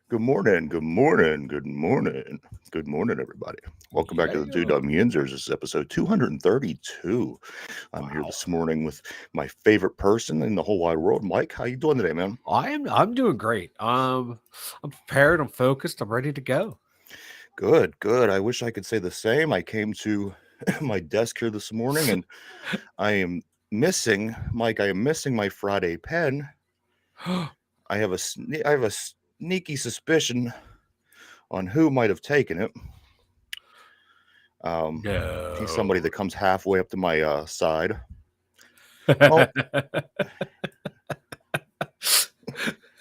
Good morning, good morning, good morning, good morning, everybody. Welcome back to the Yeah. Dum Yinzers. This is episode 232. I'm here Wow. this morning with my favorite person in the whole wide world, Mike. How you doing today, man? I'm doing great. I'm prepared, I'm focused, I'm ready to go. Good, good. I wish I could say the same. I came to my desk here this morning and I am missing, Mike, I am missing my Friday pen. I have a sneaky suspicion on who might have taken it. He's somebody No. that comes halfway up to my side. Well,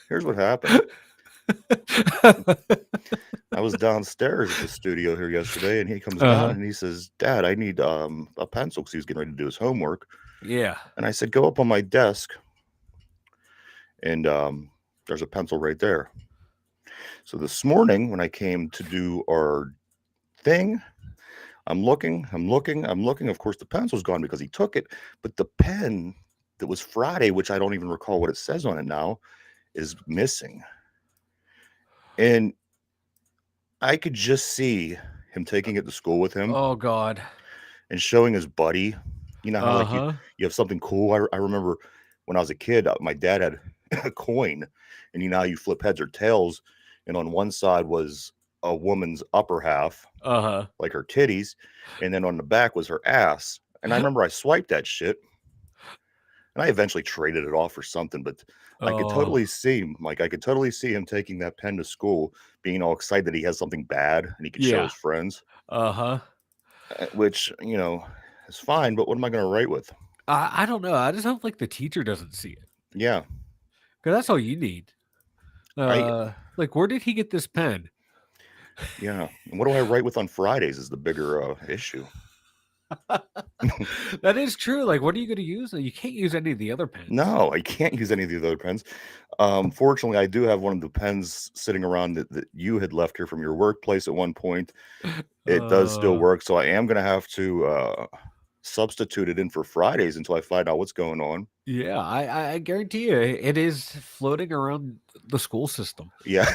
here's what happened. I was downstairs at the studio here yesterday, and he comes down Uh-huh. and he says, "Dad, I need a pencil," because he was getting ready to do his homework. Yeah. And I said, "Go up on my desk, and there's a pencil right there." So this morning, when I came to do our thing, I'm looking, I'm looking, I'm looking. Of course, the pencil's gone because he took it, but the pen that was Friday, which I don't even recall what it says on it now, is missing. And I could just see him taking it to school with him Oh God. and showing his buddy. You know how like you Uh-huh. you have something cool. I remember when I was a kid, my dad had a coin, and you know how you flip heads or tails, and on one side was a woman's upper half, Uh-huh. like her titties, and then on the back was her ass. And I remember I swiped that shit, and I eventually traded it off for something. But I could Oh. totally see him, like I could totally see him taking that pen to school, being all excited that he has something bad and he could show Yeah. his friends. Uh-huh. Which, is fine, but what am I gonna write with? I don't know. I just hope like the teacher doesn't see it. Yeah, Because that's all you need. I Like where did he get this pen? yeah, and what do I write with on Fridays is the bigger, issue. That is true. Like, what are you going to use? You can't use any of the other pens. No, I can't use any of the other pens. Fortunately, I do have one of the pens sitting around that you had left here from your workplace at one point. It does still Uh, work, so I am gonna have to, substitute it in for Fridays until I find out what's going on. yeah, I guarantee you, it is floating around the school system. Yeah.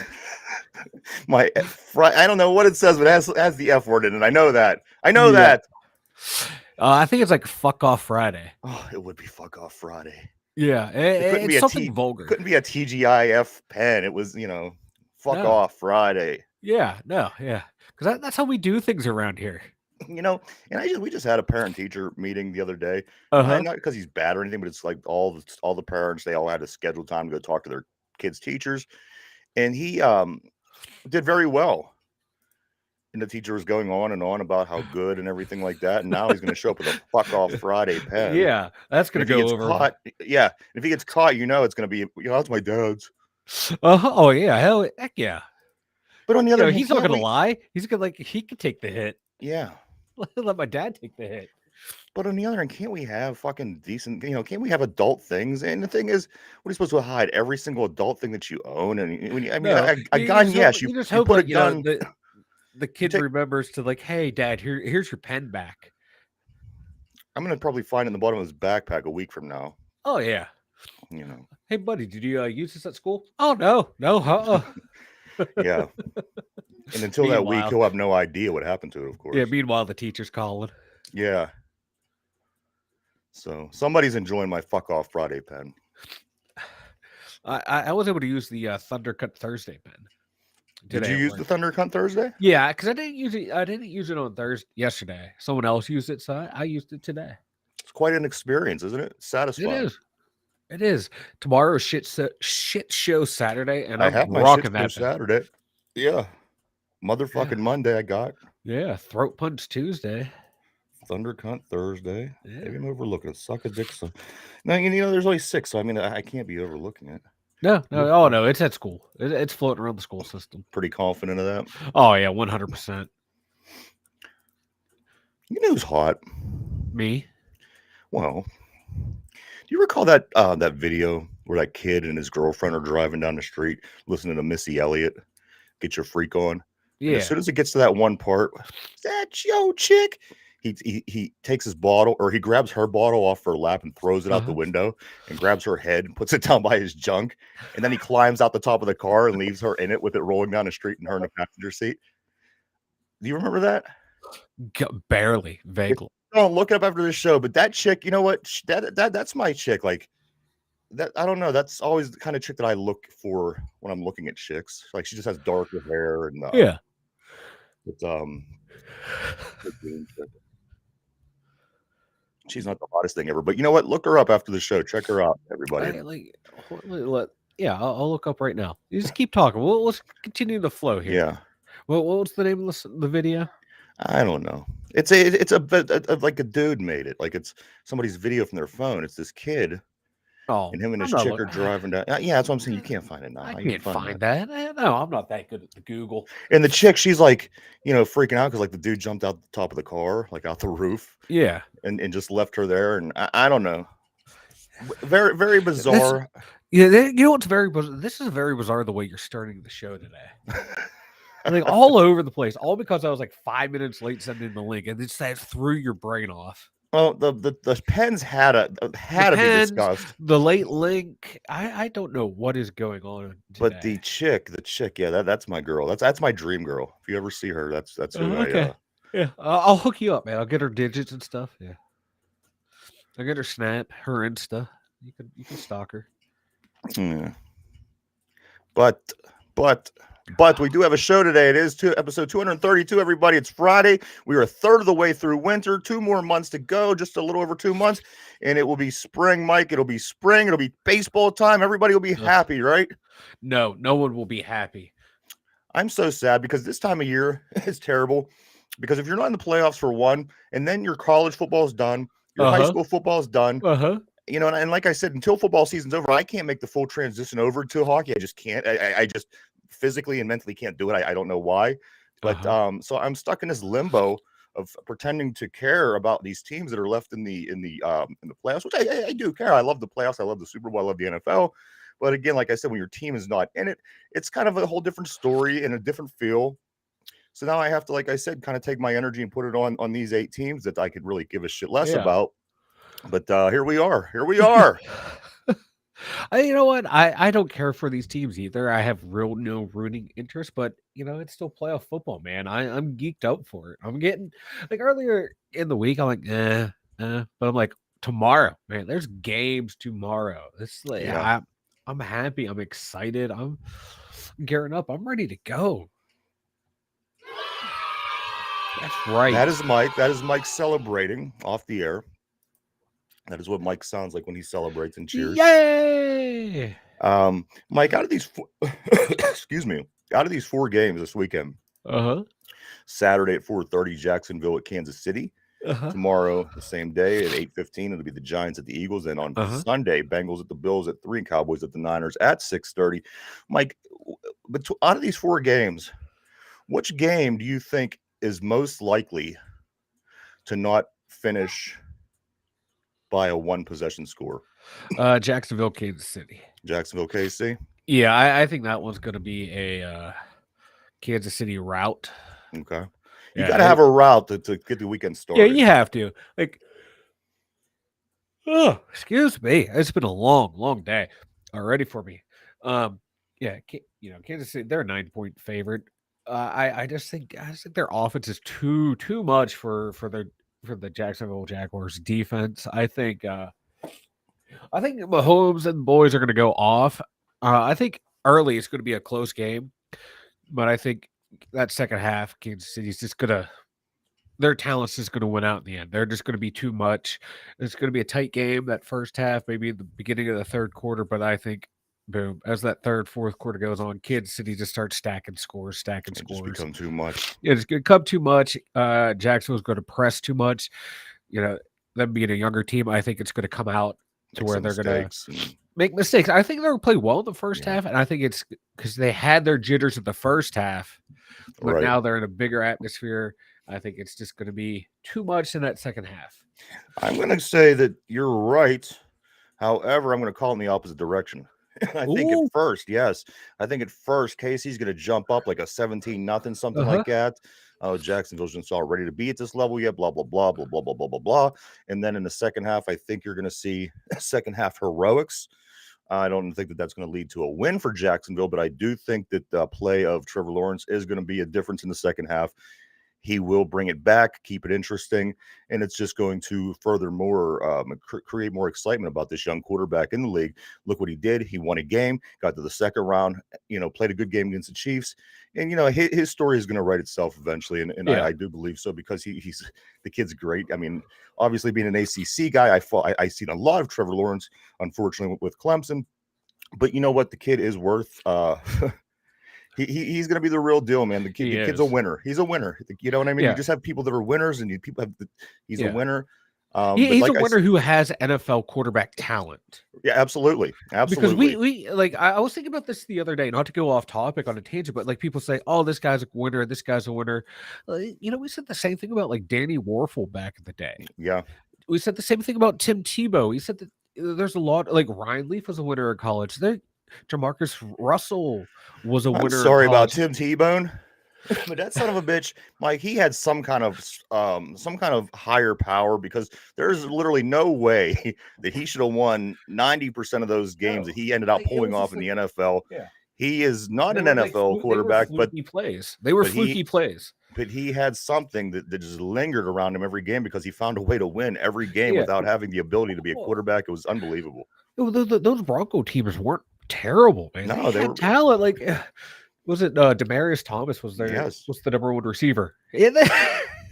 I don't know what it says, but it has the F word in it. I know that. I know Yeah. that. I think it's like "fuck off Friday." Oh, it would be fuck off Friday. Yeah, It couldn't be it's a something T vulgar. couldn't be a TGIF pen. It was, fuck No, off Friday. yeah, no, yeah, because that's how we do things around here. You know, and we just had a parent teacher meeting the other day. Uh-huh. Not because he's bad or anything, but it's like all the parents, they all had a scheduled time to go talk to their kids' teachers. And he did very well. And the teacher was going on and on about how good and everything like that. And now he's gonna show up with a fuck off Friday pen. Yeah, that's And gonna if he go gets over. caught, yeah, if he gets caught, it's gonna be, that's my dad's. Uh-huh. Oh yeah, heck yeah. But on the other hand, He's not can't gonna we? lie. He's gonna like he could take the hit. Yeah. Let my dad take the hit. But on the other hand, can't we have fucking decent, can't we have adult things? And the thing is, what are you supposed to hide? Every single adult thing that you own? And when I mean, No, a gun, yes, you just you hope put a like gun, the you kid take. remembers to like, hey, dad, here's your pen back. I'm gonna probably find it in the bottom of his backpack a week from now. Oh yeah. You know, Hey, buddy, did you use this at school? Oh no, no, yeah. And until that week, Meanwhile, he'll have no idea what happened to it. Of yeah. course. Meanwhile, the teacher's calling. Yeah. So somebody's enjoying my fuck off Friday pen. I was able to use the Thunder Cut Thursday pen Did today you at use the work. Thunder Cunt Thursday? Yeah, because I didn't use it. I didn't use it on Thursday yesterday. Someone else used it, so I used it today. It's quite an experience, isn't it? It Satisfying. is. It is. Tomorrow's shit show Saturday, and I I'm have my shit rocking show that pen. Saturday. Yeah. Yeah, Motherfucking Monday, I got yeah. Throat punch Tuesday. Thunder Cunt Thursday. Yeah. Maybe I'm overlooking it. Suck a dick. So now, there's only six, so I mean, I can't be overlooking it. No, no, oh no, it's at school. It's floating around the school system. Pretty confident of that. Oh yeah, 100%. You know who's hot? Me? Well, do you recall that that video where that kid and his girlfriend are driving down the street listening to Missy Elliott, "Get Your Freak On"? And as Yeah. soon as it gets to that one part, "That's yo chick," he takes his bottle, or he grabs her bottle off her lap and throws it out the window, and grabs her head and puts it down by his junk, and then he climbs out the top of the car and leaves her in it with it rolling down the street and her in the passenger seat. Do you remember that? Barely, vaguely. Don't look it up after this show, but that chick, you know what? That's my chick. Like that, I don't know. That's always the kind of chick that I look for when I'm looking at chicks. Like she just has darker hair and Yeah. it's she's not the hottest thing ever, but you know what? Look her up after the show. Check her out, everybody. Yeah, I'll look up right now. You just keep talking. Let's continue the flow here. Yeah. What's the name of the video? I don't know. It's like a dude made it. Like it's somebody's video from their phone. It's this kid. Oh, and him and his chick are driving down. Yeah, that's what I'm saying. You can't find it now. I can't find that. No, I'm not that good at the Google. And the chick, she's like, freaking out because like the dude jumped out the top of the car, like out the roof. Yeah, and just left her there. And I don't know. Very, very bizarre. You know what's very bizarre? This is very bizarre the way you're starting the show today. Like all over the place, all because I was like 5 minutes late sending the link, and it's that threw your brain off. Oh, the pens had to be discussed. The late link, I don't know what is going on today. But the chick, yeah, that's my girl. That's my dream girl. If you ever see her, that's who okay. Yeah, I'll hook you up, man. I'll get her digits and stuff. Yeah, I'll get her Snap, her Insta. You can stalk her. Yeah. But we do have a show today. It is episode 232, everybody. It's Friday. We are a third of the way through winter. 2 more months to go, just a little over 2 months. And it will be spring, Mike. It'll be spring. It'll be baseball time. Everybody will be happy, right? No one will be happy. I'm so sad because this time of year is terrible. Because if you're not in the playoffs for one, and then your college football is done, your high school football is done. And like I said, until football season's over, I can't make the full transition over to hockey. I just can't. I just physically and mentally can't do it. I don't know why, but so I'm stuck in this limbo of pretending to care about these teams that are left in the playoffs, which I do care. I love the playoffs. I love the Super Bowl. I love the NFL. But again, like I said, when your team is not in it, it's kind of a whole different story and a different feel. So now I have to, like I said, kind of take my energy and put it on these 8 teams that I could really give a shit less about. But here we are. You know what? I don't care for these teams either. I have no rooting interest, but it's still playoff football, man. I'm geeked out for it. I'm getting like earlier in the week, I'm like, but I'm like, tomorrow, man. There's games tomorrow. It's like I'm happy. I'm excited. I'm gearing up. I'm ready to go. That's right. That is Mike. That is Mike celebrating off the air. That is what Mike sounds like when he celebrates and cheers. Yay! Mike, out of these excuse me, out of these 4 games this weekend, Saturday at 4:30, Jacksonville at Kansas City. Tomorrow, the same day at 8:15, it'll be the Giants at the Eagles. And on Sunday, Bengals at the Bills at 3, and Cowboys at the Niners at 6:30. Mike, but out of these 4 games, which game do you think is most likely to not finish by a 1-possession score? Jacksonville, Kansas City. Jacksonville, KC? Yeah, I think that one's going to be a Kansas City rout. Okay. You got to have a route to get the weekend started. Yeah, you have to. Like, oh, excuse me. It's been a long day already for me. Kansas City, they're a 9-point favorite. I just think their offense is too much for the Jacksonville Jaguars defense. I think Mahomes and the boys are going to go off. I think early it's going to be a close game, but I think that second half, Kansas City's just their talent's just going to win out in the end. They're just going to be too much. It's going to be a tight game that first half, maybe in the beginning of the third quarter, but I think, boom, as that third, fourth quarter goes on, Kansas City just starts stacking scores. It just become too much. It's going to come too much. Jacksonville's going to press too much. Them being a younger team, I think it's going to come out to where they're going to make mistakes. I think they'll play well in the first Yeah. half, and I think it's because they had their jitters in the first half, but Right. now they're in a bigger atmosphere. I think it's just going to be too much in that second half. I'm going to say that you're right. However, I'm going to call in the opposite direction. I think at Ooh, first, yes, I think at first Casey's going to jump up like a 17-0, something uh-huh. like that. Oh, Jacksonville's just all ready to be at this level yet, blah, blah, blah, blah, blah, blah, blah, blah, blah. And then in the second half, I think you're going to see second half heroics. I don't think that that's going to lead to a win for Jacksonville, but I do think that the play of Trevor Lawrence is going to be a difference in the second half. He will bring it back, keep it interesting, and it's just going to furthermore create more excitement about this young quarterback in the league. Look what he did. He won a game, got to the second round, played a good game against the Chiefs. And, his story is going to write itself eventually. And Yeah. I do believe so because he's the kid's great. I mean, obviously being an ACC guy, I've seen a lot of Trevor Lawrence, unfortunately, with Clemson. But you know what? The kid is worth he's going to be the real deal, man. The kid's a winner. He's a winner. You know what I mean? Yeah. You just have people that are winners, and people have. He's a winner. But He's like a winner who has NFL quarterback talent. Yeah, absolutely, Because absolutely. we like I was thinking about this the other day, not to go off topic on a tangent, but like people say, "Oh, this guy's a winner. This guy's a winner." We said the same thing about like Danny Warfel back in the day. Yeah, We said the same thing about Tim Tebow. We said that there's a lot like Ryan Leaf was a winner in college. There, Jamarcus Russell was a I'm winner in sorry about college. Tim T-Bone, but that son of a bitch, Mike, he had some kind of higher power because there's literally no way that he should have won 90% of those games that he ended up pulling off in the NFL. Yeah. He is not They an were like NFL quarterback, they were fluky plays. They were but fluky plays. but he had something that just lingered around him every game because he found a way to win every game Yeah. without having the ability to be a quarterback. It was unbelievable. Those Bronco teams weren't terrible, man. No, They they had were. talent. Like, was it Demarius Thomas was there? Yes. Was the number one receiver? Yeah,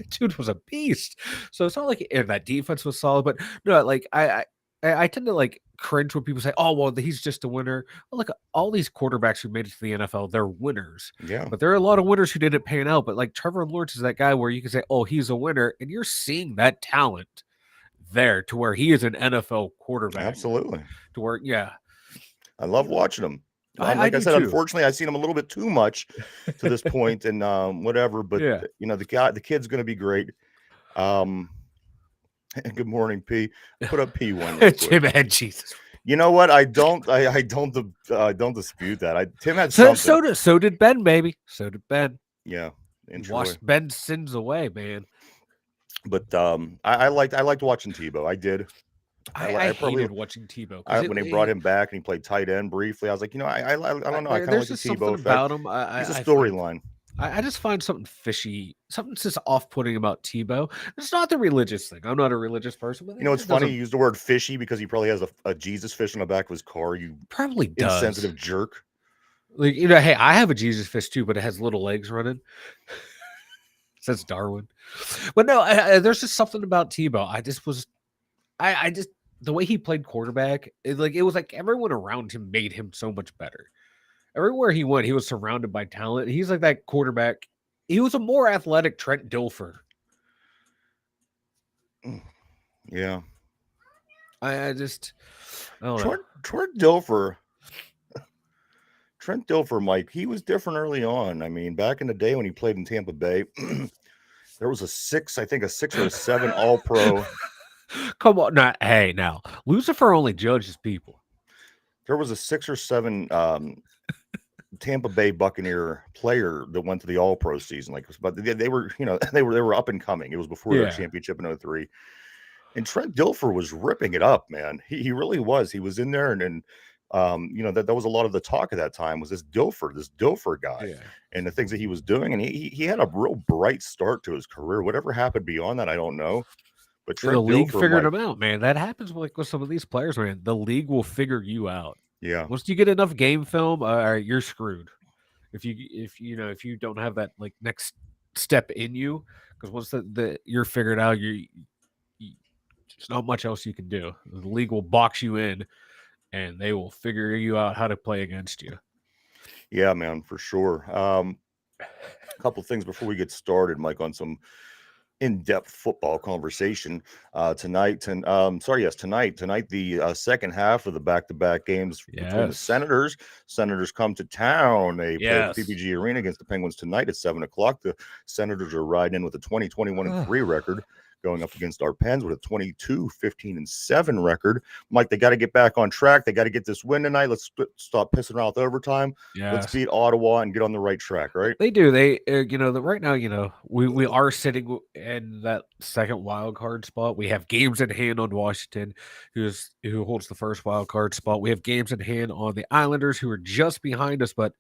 dude was a beast. So it's not like and that defense was solid, but no, like I tend to like cringe when people say, "Oh, well, he's just a winner." Well, like all these quarterbacks who made it to the NFL, they're winners. Yeah. But there are a lot of winners who didn't pan out. But like Trevor Lawrence is that guy where you can say, "Oh, he's a winner," and you're seeing that talent there to where he is an NFL quarterback. Absolutely. To where, yeah. I love watching him. I Like I said, too. unfortunately, I've seen him a little bit too much to this point, and whatever. But yeah, the kid's going to be great. Good morning, P. Put up P1. Tim had Jesus. You know what? I don't dispute that. Tim had something. So did Ben, baby. So did Ben. Yeah, Washed Ben's sins away, man. But I liked watching Tebow. I did. I hated watching Tebow when they brought him back and he played tight end briefly. I was like, I don't know. I kind of like the Tebow effect. About him. He's a storyline. I just find something fishy, something's just off-putting about Tebow. It's not the religious thing. I'm not a religious person. But It's funny. You used the word fishy because he probably has a Jesus fish on the back of his car. You probably does. Insensitive jerk. Like, hey, I have a Jesus fish too, but it has little legs running. Says Darwin. But no, there's just something about Tebow. I just the way he played quarterback, it was like everyone around him made him so much better. Everywhere he went, he was surrounded by talent. He's like that quarterback. He was a more athletic Trent Dilfer. Yeah. I don't know. Trent Dilfer, Mike, he was different early on. I mean, back in the day when he played in Tampa Bay, there was a 6 or a 7 All-Pro. Come on. Now, Lucifer only judges people. There was a 6 or 7 Tampa Bay Buccaneer player that went to the All-Pro season. But they were, they were up and coming. It was before their championship in 2003. And Trent Dilfer was ripping it up, man. He really was. He was in there, and that was a lot of the talk at that time was this Dilfer guy, and the things that he was doing. And he had a real bright start to his career. Whatever happened beyond that, I don't know. But the league figured him out, man. That happens with some of these players, man. The league will figure you out. Yeah. Once you get enough game film, you're screwed. If you don't have that like next step in you, because once you're figured out, there's not much else you can do. The league will box you in, and they will figure you out how to play against you. Yeah, man, for sure. A couple things before we get started, Mike, on some in-depth football conversation tonight. And tonight the second half of the back-to-back games between the Yes. Senators. Senators come to town. They play at the Yes. PPG Arena against the Penguins tonight at 7 o'clock. The Senators are riding in with a 20-21-3 record, going up against our Pens with a 22-15-7 record. Mike, they got to get back on track. They got to get this win tonight. Let's stop pissing around with overtime. Let's Yes. beat Ottawa and get on the right track, right? They do. They, right now, we are sitting in that second wild card spot. We have games in hand on Washington, who holds the first wild card spot. We have games in hand on the Islanders, who are just behind us, but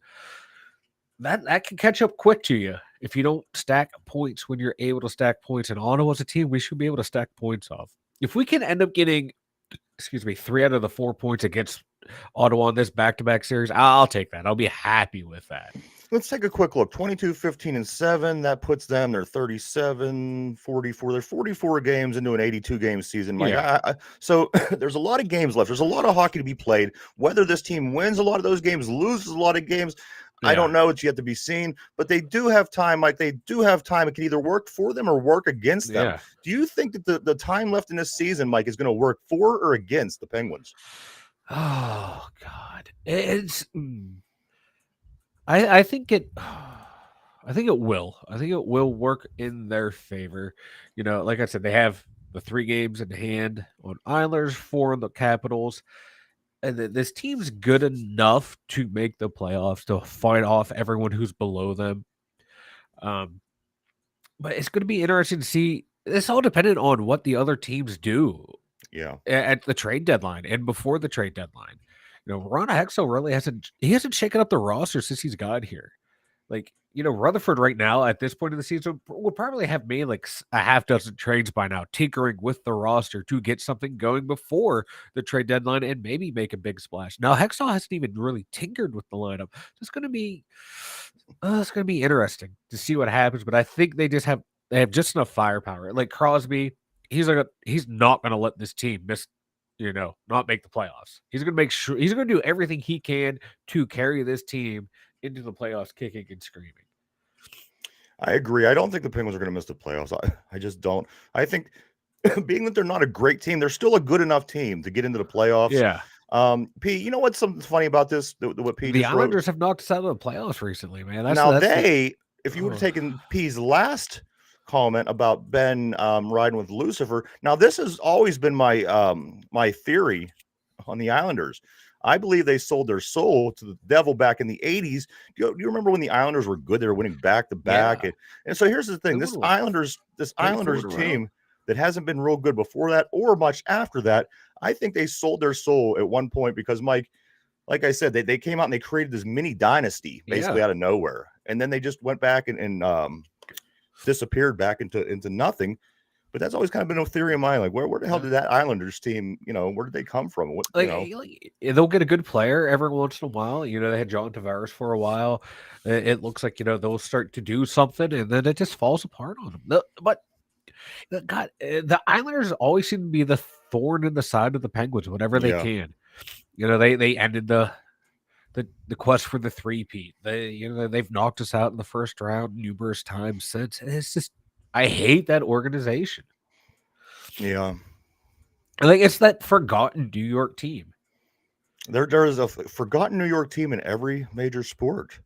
that can catch up quick to you if you don't stack points when you're able to stack points. And Ottawa's a team we should be able to stack points off. If we can end up getting, 3 out of the 4 points against Ottawa in this back-to-back series, I'll take that. I'll be happy with that. Let's take a quick look. 22-15-7. That puts them, they're 37-44. They're 44 games into an 82-game season, Mike. Yeah. So there's a lot of games left. There's a lot of hockey to be played. Whether this team wins a lot of those games, loses a lot of games, I don't know. It's yet to be seen. But they do have time, Mike. They do have time. It can either work for them or work against them. Yeah. Do you think that the time left in this season, Mike, is going to work for or against the Penguins? Oh, God. It's... I think it will. I think it will work in their favor. Like I said, they have the 3 games in hand on Islanders, 4 on the Capitals. And this team's good enough to make the playoffs, to fight off everyone who's below them. But it's going to be interesting to see. It's all dependent on what the other teams do. Yeah. At the trade deadline and before the trade deadline. Ron Hextall really hasn't shaken up the roster since he's got here. Like, Rutherford right now at this point in the season would probably have made like a half dozen trades by now, tinkering with the roster to get something going before the trade deadline and maybe make a big splash. Now, Hextall hasn't even really tinkered with the lineup. So it's going to be interesting to see what happens. But I think they have just enough firepower. Like Crosby, he's not going to let this team miss. Not make the playoffs. He's going to make sure he's going to do everything he can to carry this team into the playoffs, kicking and screaming. I agree. I don't think the Penguins are going to miss the playoffs. I just don't. I think being that they're not a great team, they're still a good enough team to get into the playoffs. Yeah. P, you know what's something funny about this? What P The just Islanders wrote? have knocked us out of the playoffs recently, man. If you would have taken P's last comment about Ben riding with Lucifer. Now, this has always been my my theory on the Islanders. I believe they sold their soul to the devil back in the 80s. Do you remember when the Islanders were good? They were winning back to back. And so here's the thing. This Islanders team that hasn't been real good before that or much after that, I think they sold their soul at one point because, Mike, like I said, they came out and they created this mini dynasty basically out of nowhere. And then they just went back and disappeared back into nothing. But that's always kind of been a theory of mine. Like, where the hell did that Islanders team, where did they come from? What, they'll get a good player every once in a while. They had John Tavares for a while. It looks like, they'll start to do something, and then it just falls apart on them. But, God, the Islanders always seem to be the thorn in the side of the Penguins whenever they can. They ended the quest for the three-peat. They've knocked us out in the first round numerous times since. And it's just, I hate that organization. Yeah. Like, it's that forgotten New York team. There is a forgotten New York team in every major sport.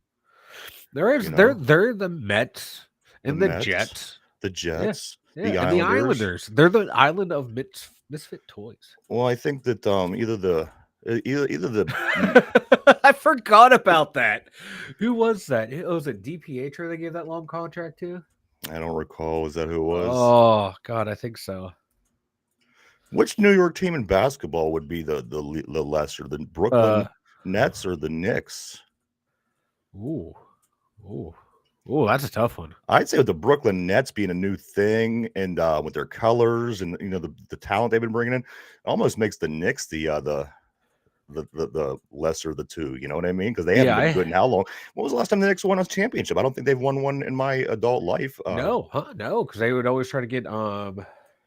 There is. They're the Mets and the Jets. The Jets. Yeah. The Islanders. They're the island of misfit toys. Well, I think that either the I forgot about that. Who was that? Was it DiPietro they gave that long contract to? I don't recall. Is that who it was? Oh, God, I think so. Which New York team in basketball would be the lesser, the Brooklyn Nets or the Knicks? Ooh, that's a tough one. I'd say with the Brooklyn Nets being a new thing and with their colors and the talent they've been bringing in, it almost makes the Knicks the lesser of the two. You know what I mean? Because they haven't been good in how long? When was the last time the Knicks won a championship? I don't think they've won one in my adult life. No, because they would always try to get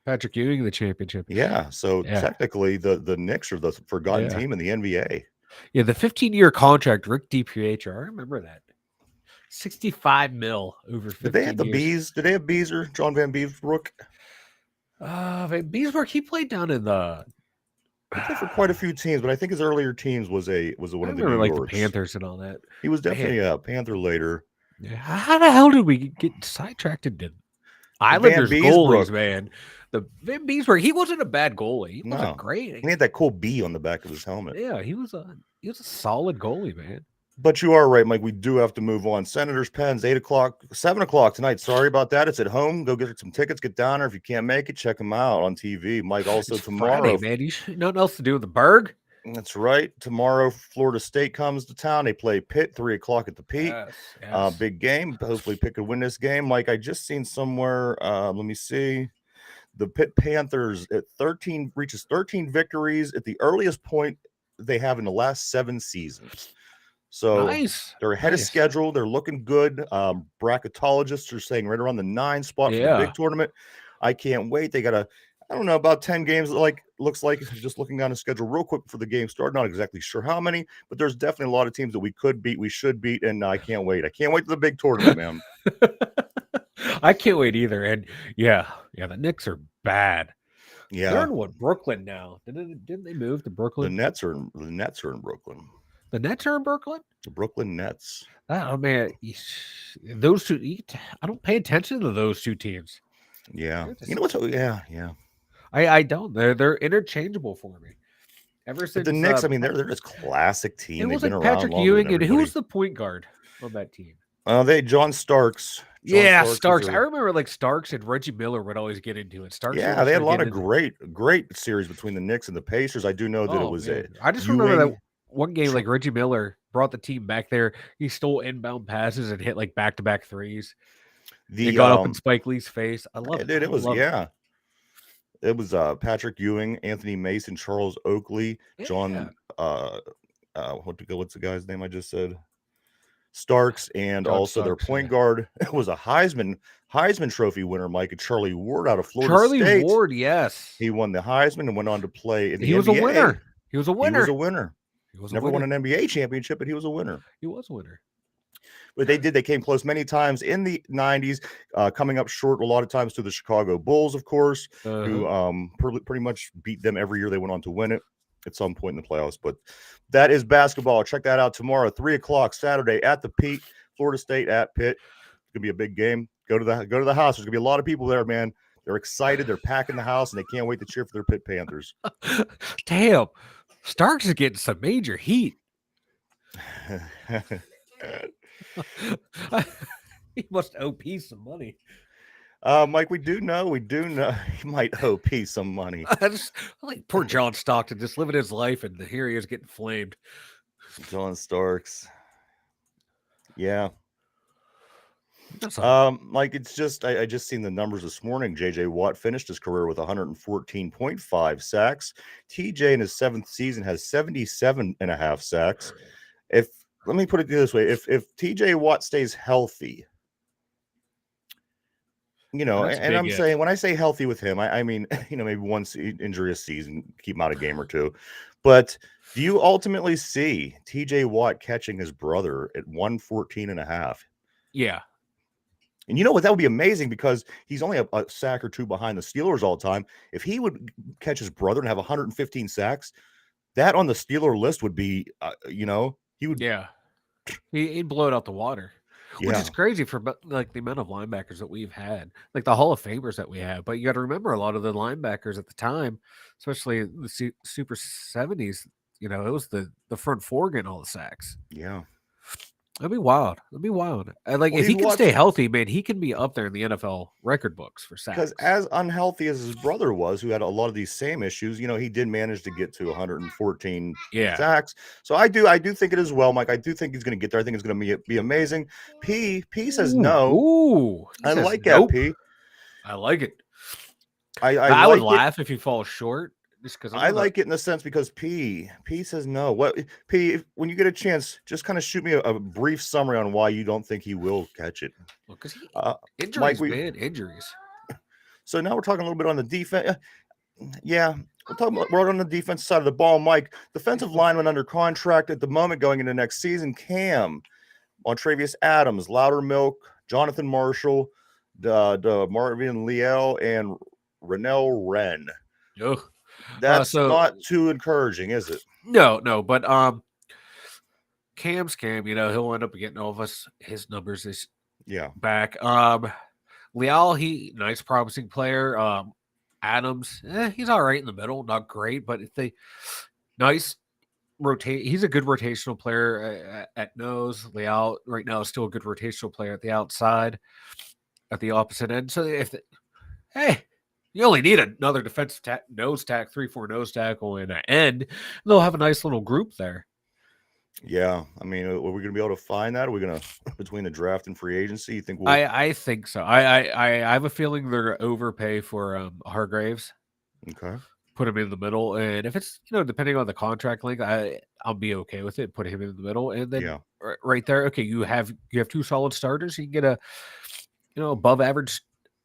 Patrick Ewing the championship. Yeah, so technically the Knicks are the forgotten team in the NBA. Yeah, the 15-year contract, Rick DiPietro. I remember that. $65 million over Did they have 15 the years. Bees? Did they have Beezer, John Van Beesbrook? Van Beesbrook, he played down in the. He played for quite a few teams, but I think his earlier teams was I one of the New remember like the Yorks. Panthers and all that. He was Man, definitely a Panther later. yeah, how the hell did we get sidetracked into The Van Islanders goalies, Beesbrook. man? The Van Beesbrook, he wasn't a bad goalie. He wasn't No. great. He had that cool B on the back of his helmet. Yeah, he was a solid goalie, man. But you are right, Mike. We do have to move on. Senators, Pens, 8 o'clock, 7 o'clock tonight. Sorry about that. It's at home. Go get some tickets. Get down there. If you can't make it, check them out on TV. Mike, also It's tomorrow. Friday, man. You should nothing else to do with the Berg. That's right. Tomorrow, Florida State comes to town. They play Pitt, 3 o'clock at the Pete. Yes. Big game. Hopefully, Pitt could win this game. Mike, I just seen somewhere. Let me see. The Pitt Panthers at 13 reaches 13 victories at the earliest point they have in the last 7 seasons. So Nice. they're ahead of schedule. They're looking good. Bracketologists are saying right around the 9 spot for the big tournament. I can't wait. They got I don't know, about 10 games. Looks like just looking down the schedule real quick for the game start. Not exactly sure how many, but there's definitely a lot of teams that we could beat, we should beat, and I can't wait. I can't wait to the big tournament, man. I can't wait either. And yeah, the Knicks are bad. Yeah, they're in Brooklyn now. Didn't they move to Brooklyn? The Nets are in Brooklyn. The Nets are in Brooklyn? The Brooklyn Nets. Oh man, those two. I don't pay attention to those two teams. Yeah, you know what's? Yeah. I don't. They're interchangeable for me. Ever since the Knicks, I mean, they're this classic team. It was They've like been Patrick around Ewing, and who everybody. was the point guard on that team? John Starks. Starks. I remember like Starks and Reggie Miller would always get into it. Starks. Yeah, they had a lot of great series between the Knicks and the Pacers. I do know that it was I just remember that one game, like Reggie Miller brought the team back there. He stole inbound passes and hit like back-to-back threes. They got up in Spike Lee's face. I love it. Dude, it was It was Patrick Ewing, Anthony Mason, Charles Oakley, John. What's the guy's name I just said? Starks, and also their point guard was a Heisman Trophy winner, Mike, and Charlie Ward out of Florida State. Charlie Ward, yes, he won the Heisman and went on to play in the NBA. He was a winner. He was a winner. Never won an NBA championship, but he was a winner. He was a winner. But they came close many times in the 90s, coming up short a lot of times to the Chicago Bulls, of course, who pretty much beat them every year they went on to win it at some point in the playoffs. But that is basketball. Check that out tomorrow, 3 o'clock Saturday at the Pete, Florida State at Pitt. It's gonna be a big game. Go to the house. There's gonna be a lot of people there, man. They're excited. They're packing the house, and they can't wait to cheer for their Pitt Panthers. Damn, Starks is getting some major heat. He must OP some money. Mike, we do know he might OP some money. I like poor John Stockton just living his life, and here he is getting flamed. John Starks. Yeah. Like it's just I just seen the numbers this morning. JJ Watt finished his career with 114.5 sacks. TJ in his 7th season has 77.5 sacks. Let me put it this way: if TJ Watt stays healthy, and I'm saying when I say healthy with him, I mean maybe one injury a season, keep him out a game or two. But do you ultimately see TJ Watt catching his brother at 114.5? Yeah. And you know what? That would be amazing because he's only a sack or two behind the Steelers all the time. If he would catch his brother and have 115 sacks, that on the Steeler list would be, he would. Yeah. He'd blow it out the water, which is crazy for like the amount of linebackers that we've had, like the Hall of Famers that we have. But you got to remember a lot of the linebackers at the time, especially the Super 70s, it was the front four getting all the sacks. Yeah. That'd be wild. If he can stay healthy, man, he can be up there in the NFL record books for sacks. Because as unhealthy as his brother was, who had a lot of these same issues, he did manage to get to 114 sacks. So I do think it as well, Mike. I do think he's going to get there. I think it's going to be amazing. P says no. Ooh, I like that, P. I like it. I would laugh if he falls short. I like it in the sense because P says no. What P? When you get a chance, just kind of shoot me a brief summary on why you don't think he will catch it. Well, because injuries, man, injuries. So now we're talking a little bit on the defense. Yeah, we're on the defense side of the ball, Mike. Defensive lineman under contract at the moment, going into next season. Cam, Montravius Adams, Loudermilk, Jonathan Marshall, Marvin Liel, and Renell Wren. Ugh. That's So not too encouraging, is it? no, but Cam's Cam, he'll end up getting all of us his numbers this Yeah. back. Leal, he nice promising player. Adams, he's all right in the middle, not great, but if they nice rotate, he's a good rotational player at nose. Leal right now is still a good rotational player at the outside, at the opposite end. So hey, you only need another defensive nose tack, 3-4 nose tackle and an end. And they'll have a nice little group there. Yeah, I mean, are we going to be able to find that? Are we going to, between the draft and free agency, you think we'll? I think so. I have a feeling they're going to overpay for Hargraves. Okay. Put him in the middle, and if it's depending on the contract length, I'll be okay with it. Put him in the middle, and then right there, okay, you have 2 solid starters. You can get a above average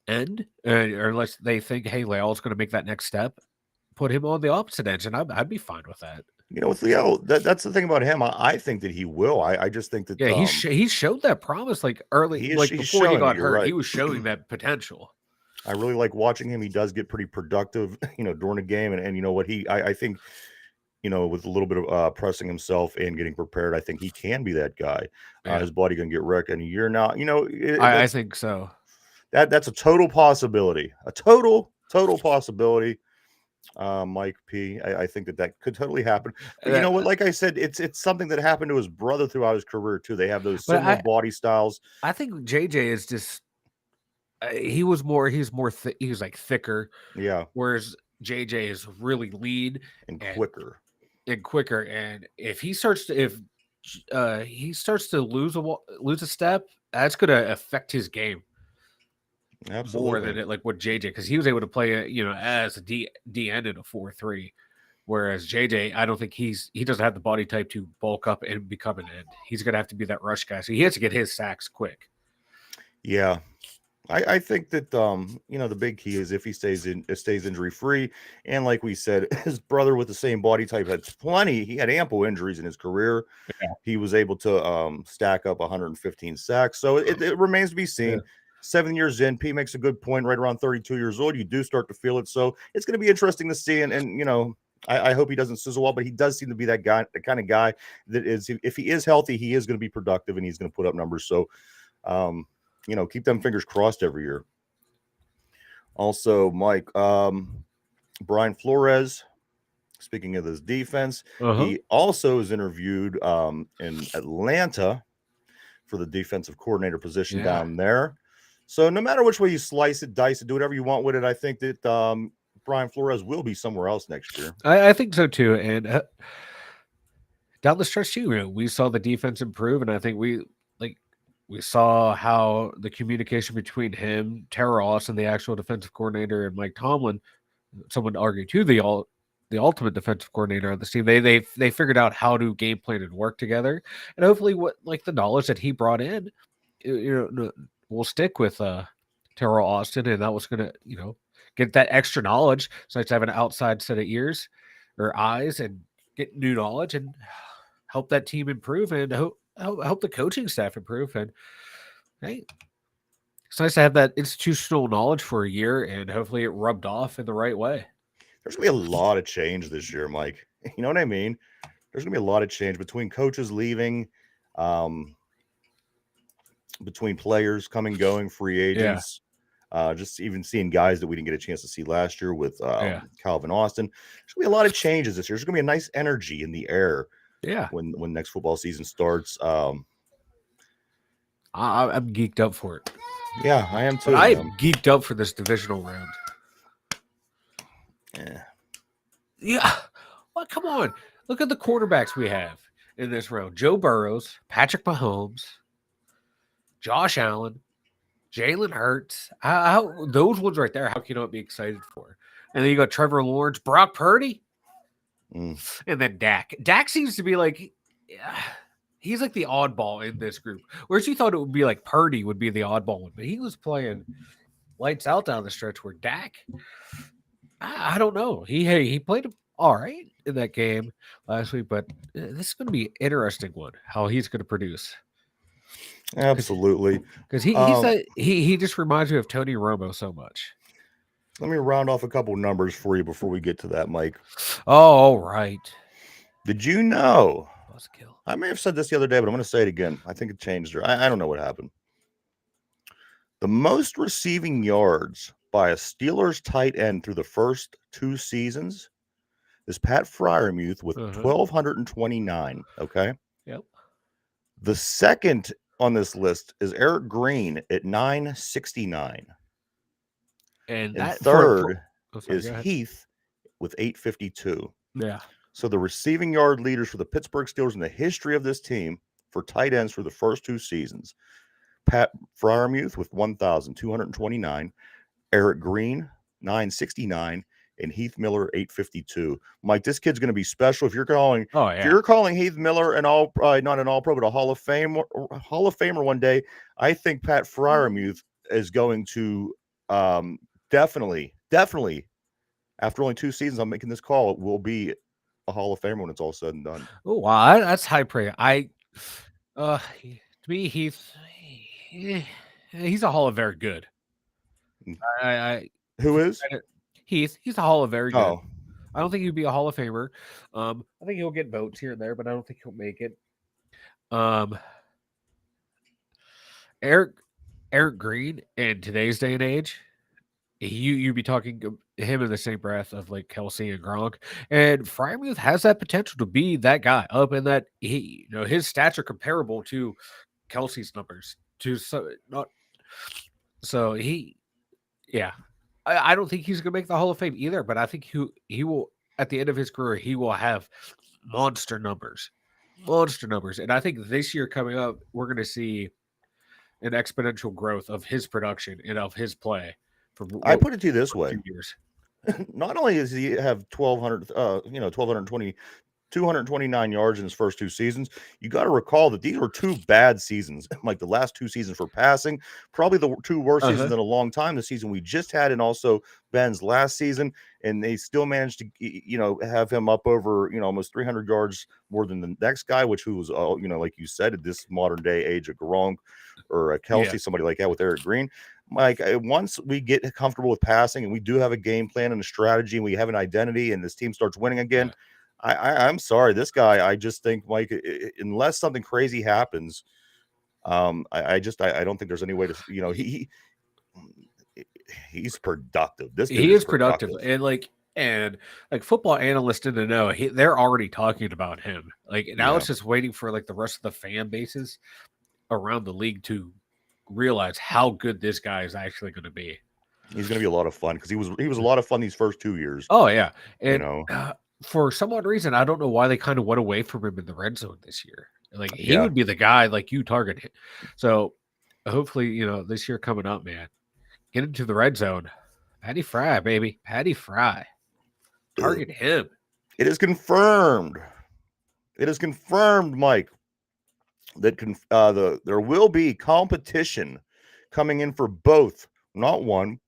end, or unless they think, hey, Leal's going to make that next step, put him on the opposite edge, and I'd be fine with that. With Leo, that's the thing about him. I think that he will. I just think that he showed that promise like early, before he got hurt. Right. He was showing that potential. I really like watching him. He does get pretty productive, during a game, and you know what I think, with a little bit of pressing himself and getting prepared, I think he can be that guy. Yeah. His body gonna get wrecked in a year now. I think so. That's a total possibility. A total possibility. Mike P. I think that could totally happen. But you know what? Like I said, it's something that happened to his brother throughout his career too. They have those similar body styles. I think JJ is just he was like thicker. Yeah. Whereas JJ is really lean and quicker. And if he starts to lose a step, that's going to affect his game. Absolutely. More than it like what JJ, because he was able to play as a D end in a 4-3, whereas JJ, I don't think he doesn't have the body type to bulk up and become an end. He's gonna have to be that rush guy, so he has to get his sacks quick. Yeah, I think that the big key is if he stays injury free, and like we said, his brother with the same body type he had ample injuries in his career. Yeah. He was able to stack up 115 sacks, so it remains to be seen. Yeah. 7 years in, P makes a good point. Right around 32 years old, you do start to feel it. So it's going to be interesting to see. And I hope he doesn't sizzle well, but he does seem to be that guy, the kind of guy that is, if he is healthy, he is going to be productive and he's going to put up numbers. So, keep them fingers crossed every year. Also, Mike, Brian Flores, speaking of this defense, he also is interviewed in Atlanta for the defensive coordinator position down there. So no matter which way you slice it, dice it, do whatever you want with it, I think that Brian Flores will be somewhere else next year. I think so too. And down the stretch too, we saw the defense improve, and I think we saw how the communication between him, Tara Austin, the actual defensive coordinator, and Mike Tomlin, someone would argue too, the ultimate defensive coordinator of the team, they figured out how to game plan and work together, and hopefully the knowledge that he brought in, will stick with Terrell Austin, and that was going to, get that extra knowledge. So it's have an outside set of ears or eyes and get new knowledge and help that team improve and help the coaching staff improve. And hey, it's nice to have that institutional knowledge for a year, and hopefully it rubbed off in the right way. There's going to be a lot of change this year, Mike. You know what I mean? There's going to be a lot of change between coaches leaving, between players coming, going, free agents, just even seeing guys that we didn't get a chance to see last year with Calvin Austin. There's going to be a lot of changes this year. There's going to be a nice energy in the air when next football season starts. I'm geeked up for it. Yeah, I am too. I'm geeked up for this divisional round. Yeah. Well, come on. Look at the quarterbacks we have in this round. Joe Burrows, Patrick Mahomes, Josh Allen, Jalen Hurts. How those ones right there, how can you not be excited for? And then you got Trevor Lawrence, Brock Purdy, and then Dak. Dak seems to be he's like the oddball in this group. Whereas you thought it would be like Purdy would be the oddball one, but he was playing lights out down the stretch where Dak, I don't know. He played all right in that game last week, but this is going to be an interesting one, how he's going to produce. Absolutely. Because he just reminds me of Tony Romo so much. Let me round off a couple numbers for you before we get to that, Mike. Oh, all right. Did you know? Buzzkill. I may have said this the other day, but I'm going to say it again. I think it changed. I don't know what happened. The most receiving yards by a Steelers tight end through the first 2 seasons is Pat Fryermuth with 1,229. Okay. Yep. The second on this list is Eric Green at 969. And And that third sorry, is Heath with 852. Yeah. So the receiving yard leaders for the Pittsburgh Steelers in the history of this team for tight ends for the first 2 seasons: Pat Fryermuth with 1,229, Eric Green 969, and Heath Miller 852. Mike, this kid's going to be special. If you're calling, if you're calling Heath Miller an all, not an All Pro, but a Hall of Famer one day, I think Pat Fryermuth is going to definitely, after only 2 seasons, I'm making this call, it will be a Hall of Famer when it's all said and done. Oh wow, that's high praise. To me, he's a Hall of Very Good. Who is He's a Hall of Very Good. Oh, I don't think he'd be a Hall of Famer. I think he'll get votes here and there, but I don't think he'll make it. Eric Green in today's day and age, you'd be talking him in the same breath of like Kelsey and Gronk, and Freiermuth has that potential to be that guy up in that his stats are comparable to Kelsey's numbers. I don't think he's gonna make the Hall of Fame either, but I think he will at the end of his career he will have monster numbers, and I think this year coming up we're gonna see an exponential growth of his production and of his play. I put it to you this way: not only does he have 1,220, 229 yards in his first 2 seasons, you got to recall that these were 2 bad seasons, like the last 2 seasons for passing, probably the 2 worst seasons in a long time. The season we just had, and also Ben's last season, and they still managed to, have him up over, almost 300 yards more than the next guy, who was, like you said, at this modern day age of Gronk or Kelsey, somebody like that with Eric Green. Mike, once we get comfortable with passing and we do have a game plan and a strategy and we have an identity and this team starts winning again, I'm sorry, this guy, I just think, Mike, unless something crazy happens, I don't think there's any way to, he's productive. This dude is productive. And football analysts in the know, they're already talking about him. Now it's just waiting for the rest of the fan bases around the league to realize how good this guy is actually going to be. He's going to be a lot of fun because he was a lot of fun these first 2 years. Oh yeah, and for some odd reason, I don't know why they kind of went away from him in the red zone this year. He would be the guy you target. So hopefully, this year coming up, man, get into the red zone. Patty Fry, baby, Patty Fry. Target him. It is confirmed. Mike, that there will be competition coming in for both, not one,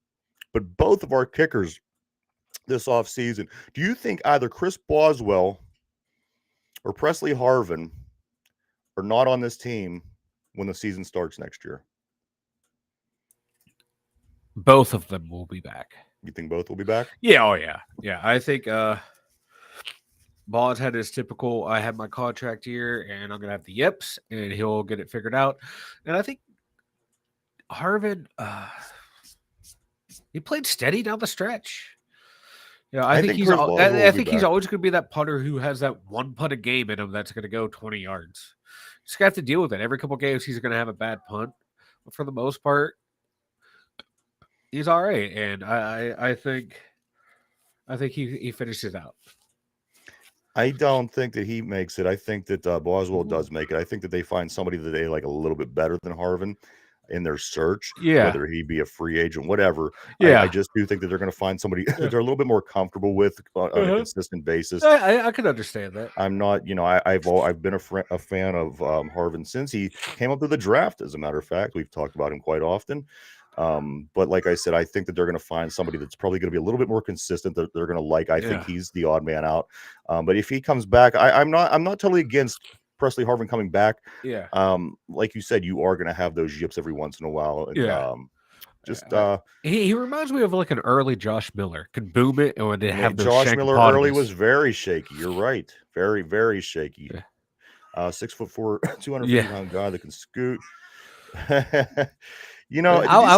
but both of our kickers this offseason. Do you think either Chris Boswell or Presley Harvin are not on this team when the season starts next year? Both of them will be back. You think both will be back? Yeah, oh yeah. Yeah, I think Boz had his typical, I have my contract here and I'm going to have the yips and he'll get it figured out. And I think Harvin, he played steady down the stretch. I think he's always going to be that punter who has that one punt a game in him that's going to go 20 yards. Just got to deal with it. Every couple games he's going to have a bad punt. But for the most part, he's all right. And I think he finishes out. I don't think that he makes it. I think that Boswell does make it. I think that they find somebody that they like a little bit better than Harvin in their search, whether he be a free agent, whatever. I just do think that they're going to find somebody they're a little bit more comfortable with on a consistent basis. I can understand that. I'm not, I've been a fan of Harvin since he came up to the draft. As a matter of fact, we've talked about him quite often. But like I said, I think that they're going to find somebody that's probably going to be a little bit more consistent that they're going to like. I think he's the odd man out. But if he comes back, I'm not totally against Presley Harvin coming back, Yeah. like you said, you are going to have those yips every once in a while. And Yeah. just he reminds me of like an early Josh Miller. Could boom it and would have those Josh Miller early was shankopotamus. very shaky. You're right. Very, very shaky. Yeah. 6'4", 250 Yeah. pound guy that can scoot. Did I you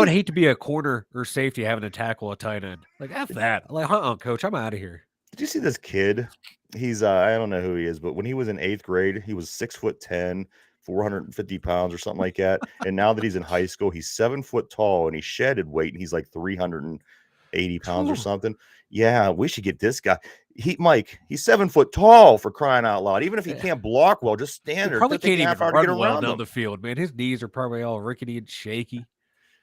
would see? hate to be a corner or safety having to tackle a tight end. Like, F that. Like, coach, I'm out of here. Did you see this kid? He's I don't know who he is, but when he was in 8th grade, he was 6'10", 450 pounds or something like that. And now that he's in high school, he's 7 foot tall and he shedded weight and he's like 380 pounds or something. Yeah, we should get this guy. Mike, he's 7 foot tall for crying out loud. Even if he can't block well, just stand there. Probably It'll take can't you a even half hour to get run well around down him. the field, man. His knees are probably all rickety and shaky.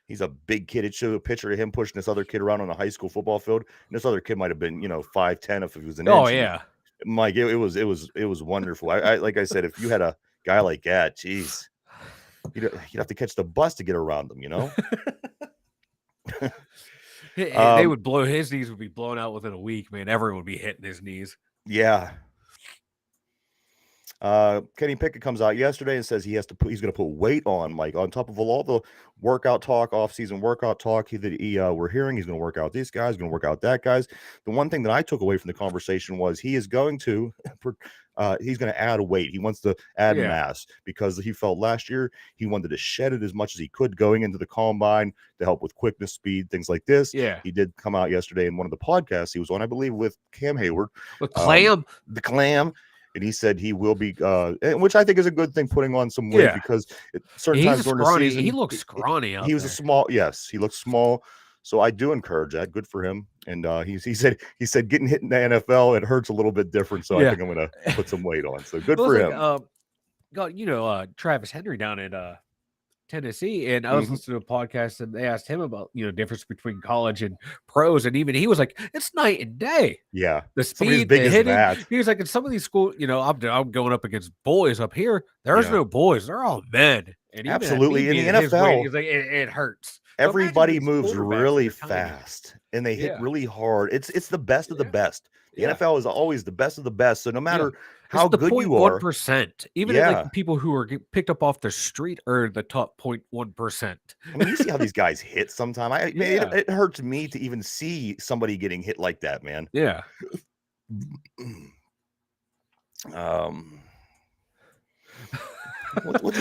He's a big kid. It showed a picture of him pushing this other kid around on a high school football field. And this other kid might have been, 5'10" if he was an Oh inch. yeah, Mike, it was wonderful. I like I said, if you had a guy like that, geez, you'd have to catch the bus to get around them. they would blow. His knees would be blown out within a week, man. Everyone would be hitting his knees. Yeah. Kenny Pickett comes out yesterday and says he's going to put weight on, Mike, on top of all the workout talk, off-season workout talk we're hearing. He's going to work out these guys, going to work out that guys. The one thing that I took away from the conversation was he is going to he's going to add weight. He wants to add mass because he felt last year he wanted to shed it as much as he could going into the combine to help with quickness, speed, things like this. Yeah. He did come out yesterday in one of the podcasts he was on, I believe, with Cam Hayward. With Clam. The Clam. And he said he will be, which I think is a good thing, putting on some weight because certain times during the season, he looks scrawny out he was there. he looks small. So I do encourage that. Good for him. And he said getting hit in the NFL, it hurts a little bit different. So I think I'm going to put some weight on. So good for him. Travis Henry down in Tennessee, and I was listening to a podcast and they asked him about difference between college and pros, and even he was like, it's night and day. Yeah, the speed, the hitting. He was like, in some of these schools, I'm going up against boys up here. There's no boys; they're all men. And absolutely, in the NFL, he's like, it hurts. Everybody moves really fast and they hit really hard. It's the best of the best. The NFL is always the best of the best. So no matter how good you are, 1%, even like people who are picked up off the street are the top 0.1%. I mean, you see how these guys hit sometimes. It hurts me to even see somebody getting hit like that, man. Yeah. What's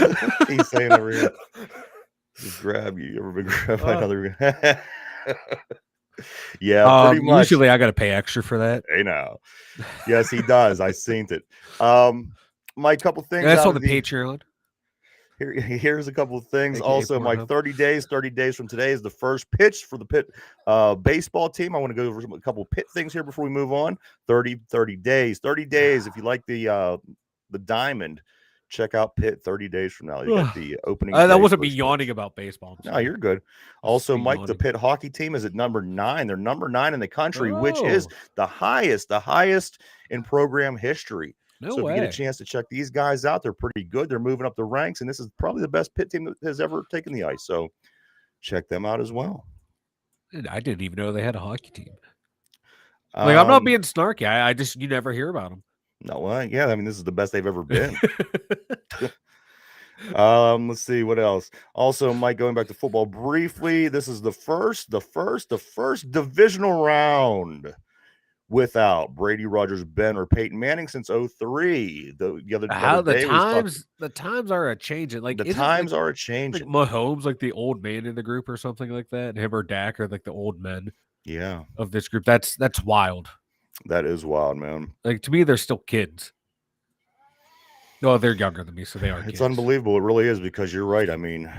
he saying over here? Just grab you. Ever been grabbed by another? Yeah, pretty much. Usually I got to pay extra for that. Hey, now. Yes, he does. I seen it. My couple things. That's on the Patreon. Here's a couple of things. Also, Mike, 30 days from today is the first pitch for the Pitt baseball team. I want to go over a couple of Pitt things here before we move on. 30 days. If you like the diamond, check out Pitt 30 days from now. You got the opening. That wasn't me yawning about baseball. No, you're good. Also, Mike, the Pitt hockey team is at number 9. They're number 9 in the country, which is the highest in program history. No so way. If you get a chance to check these guys out, they're pretty good. They're moving up the ranks, and this is probably the best Pitt team that has ever taken the ice. So check them out as well. I didn't even know they had a hockey team. Like, I'm not being snarky. I just, you never hear about them. No, yeah. I mean, this is the best they've ever been. Let's see what else. Also, Mike, going back to football briefly, this is the first divisional round without Brady, Rogers, Ben, or Peyton Manning since 2003. The times are a changing. Like the times are a changing. Like Mahomes, like the old man in the group or something like that. And him or Dak are like the old men. Yeah, of this group. That's wild. That is wild, man. Like, to me, they're still kids. No, they're younger than me, so they are. It's unbelievable. It really is, because you're right. I mean,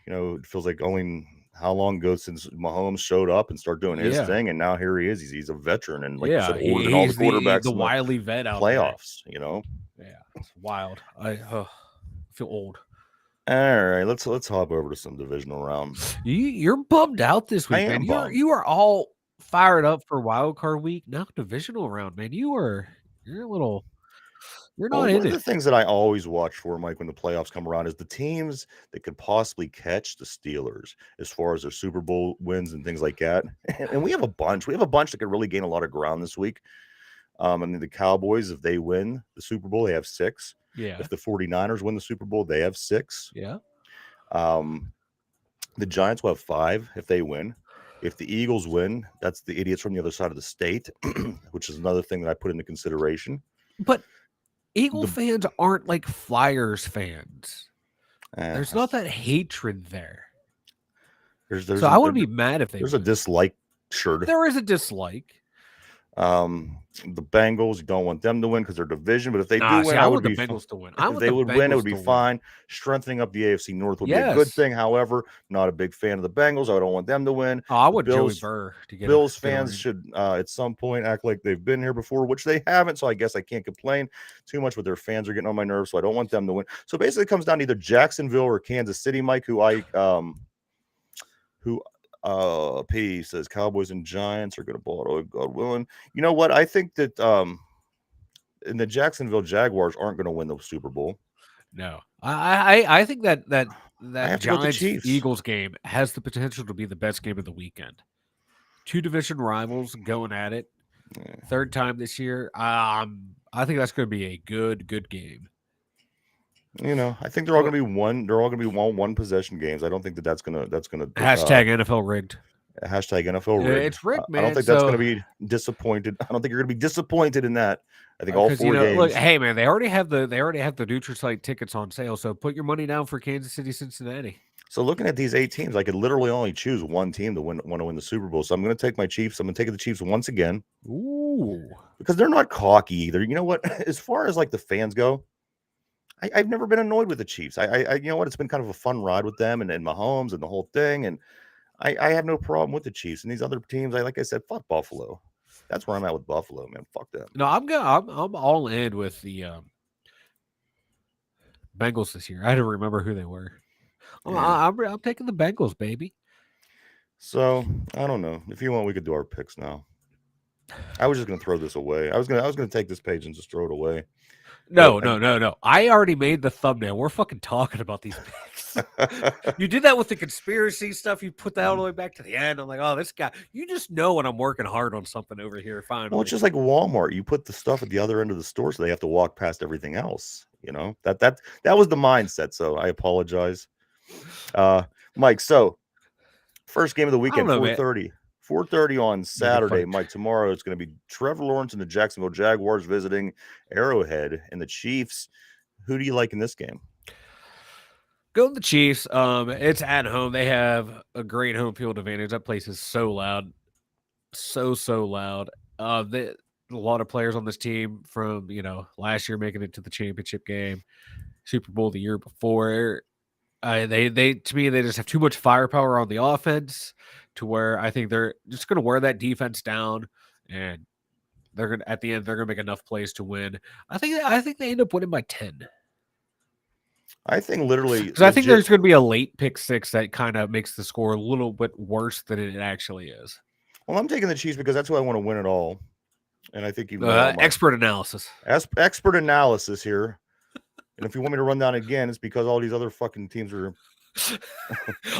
it feels like only how long ago since Mahomes showed up and started doing his thing, and now here he is. He's a veteran, and like you said, older than all the quarterbacks, the wily vet out playoffs. Yeah, it's wild. I feel old. All right, let's hop over to some divisional rounds. You're bummed out this week, man. You are all fired up for wild card week. Now divisional round, man. You're a little. You're not in it. One of the things that I always watch for, Mike, when the playoffs come around is the teams that could possibly catch the Steelers as far as their Super Bowl wins and things like that. And we have a bunch. We have a bunch that could really gain a lot of ground this week. I mean, the Cowboys, if they win the Super Bowl, they have 6. Yeah. If the 49ers win the Super Bowl, they have 6. Yeah. Um, the Giants will have 5 if they win. If the Eagles win, that's the idiots from the other side of the state, which is another thing that I put into consideration. But Eagle The fans aren't like Flyers fans. eh, There's not that hatred there. there's So a, I wouldn't be mad if they there's a win. dislike shirt. There is a dislike. The Bengals, you don't want them to win because they're division, but if they do See, win, I I want would the be Bengals to win. I if want they the would win, it Bengals would be to win. fine. Strengthening up the AFC North would be a good Yes. thing. However, not a big fan of the Bengals. I don't want them to win. Oh, I The want Joey Bills, Burr to get Bills a fans ring. should at some point act like they've been here before, which they haven't. So I guess I can't complain too much, but their fans are getting on my nerves. So I don't want them to win. So basically, it comes down to either Jacksonville or Kansas City, Mike, who P says Cowboys and Giants are going to ball it. Oh, God willing. You know what? I think that and the Jacksonville Jaguars aren't going to win the Super Bowl. No, I think that I have to go with the Giants Chiefs. Eagles game has the potential to be the best game of the weekend. 2 division rivals going at it. Yeah. Third time this year. I think that's going to be a good game. You know, I think they're all going to be one. They're all going to be one possession games. I don't think that's going to Hashtag NFL rigged. hashtag NFL rigged. It's rigged, man. I don't think that's going to be disappointed. I don't think you're going to be disappointed in that. I think all 4 games. Look, hey man, they already have the NutraSite tickets on sale. So put your money down for Kansas City, Cincinnati. So looking at these 8 teams, I could literally only choose one team to want to win the Super Bowl. So I'm going to take my Chiefs. I'm going to take the Chiefs once again. Ooh, because they're not cocky either. You know what? As far as like the fans go, I've never been annoyed with the Chiefs. You know what? It's been kind of a fun ride with them and Mahomes and the whole thing. And I have no problem with the Chiefs and these other teams. Like I said, fuck Buffalo. That's where I'm at with Buffalo, man. Fuck them. no, I'm all in with the Bengals this year. I don't remember who they were. Yeah. I'm taking the Bengals, baby. So I don't know. If you want, we could do our picks now. I was just gonna throw this away. I was gonna take this page and just throw it away. No. I already made the thumbnail. We're fucking talking about these picks. You did that with the conspiracy stuff. You put that all the way back to the end. I'm like, oh, this guy. You just know when I'm working hard on something over here. Finally. Well, it's just like Walmart. You put the stuff at the other end of the store, so they have to walk past everything else. You know that was the mindset. So I apologize, Mike. So first game of the weekend, 4:30. 4:30 on Saturday, Mike. Tomorrow it's going to be Trevor Lawrence and the Jacksonville Jaguars visiting Arrowhead and the Chiefs. Who do you like in this game? Go the Chiefs. It's at home. They have a great home field advantage. That place is so loud, so loud. A lot of players on this team from last year making it to the championship game, Super Bowl the year before. They to me they just have too much firepower on the offense to where I think they're just going to wear that defense down, and they're going at the end they're going to make enough plays to win. I think they end up winning by 10. I think literally because I think there's going to be a late pick 6 that kind of makes the score a little bit worse than it actually is. Well, I'm taking the Chiefs because that's who I want to win it all, and I think expert analysis. Expert analysis here. And if you want me to run down again, it's because all these other fucking teams are.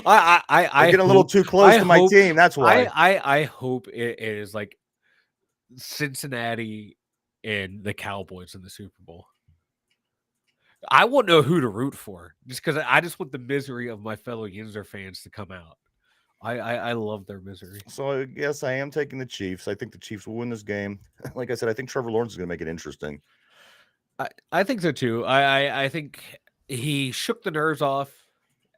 I getting a little too close to my team. That's why. I hope it is like Cincinnati and the Cowboys in the Super Bowl. I won't know who to root for just because I just want the misery of my fellow Yinzer fans to come out. I love their misery. So yes, I am taking the Chiefs. I think the Chiefs will win this game. Like I said, I think Trevor Lawrence is going to make it interesting. I think so too. I think he shook the nerves off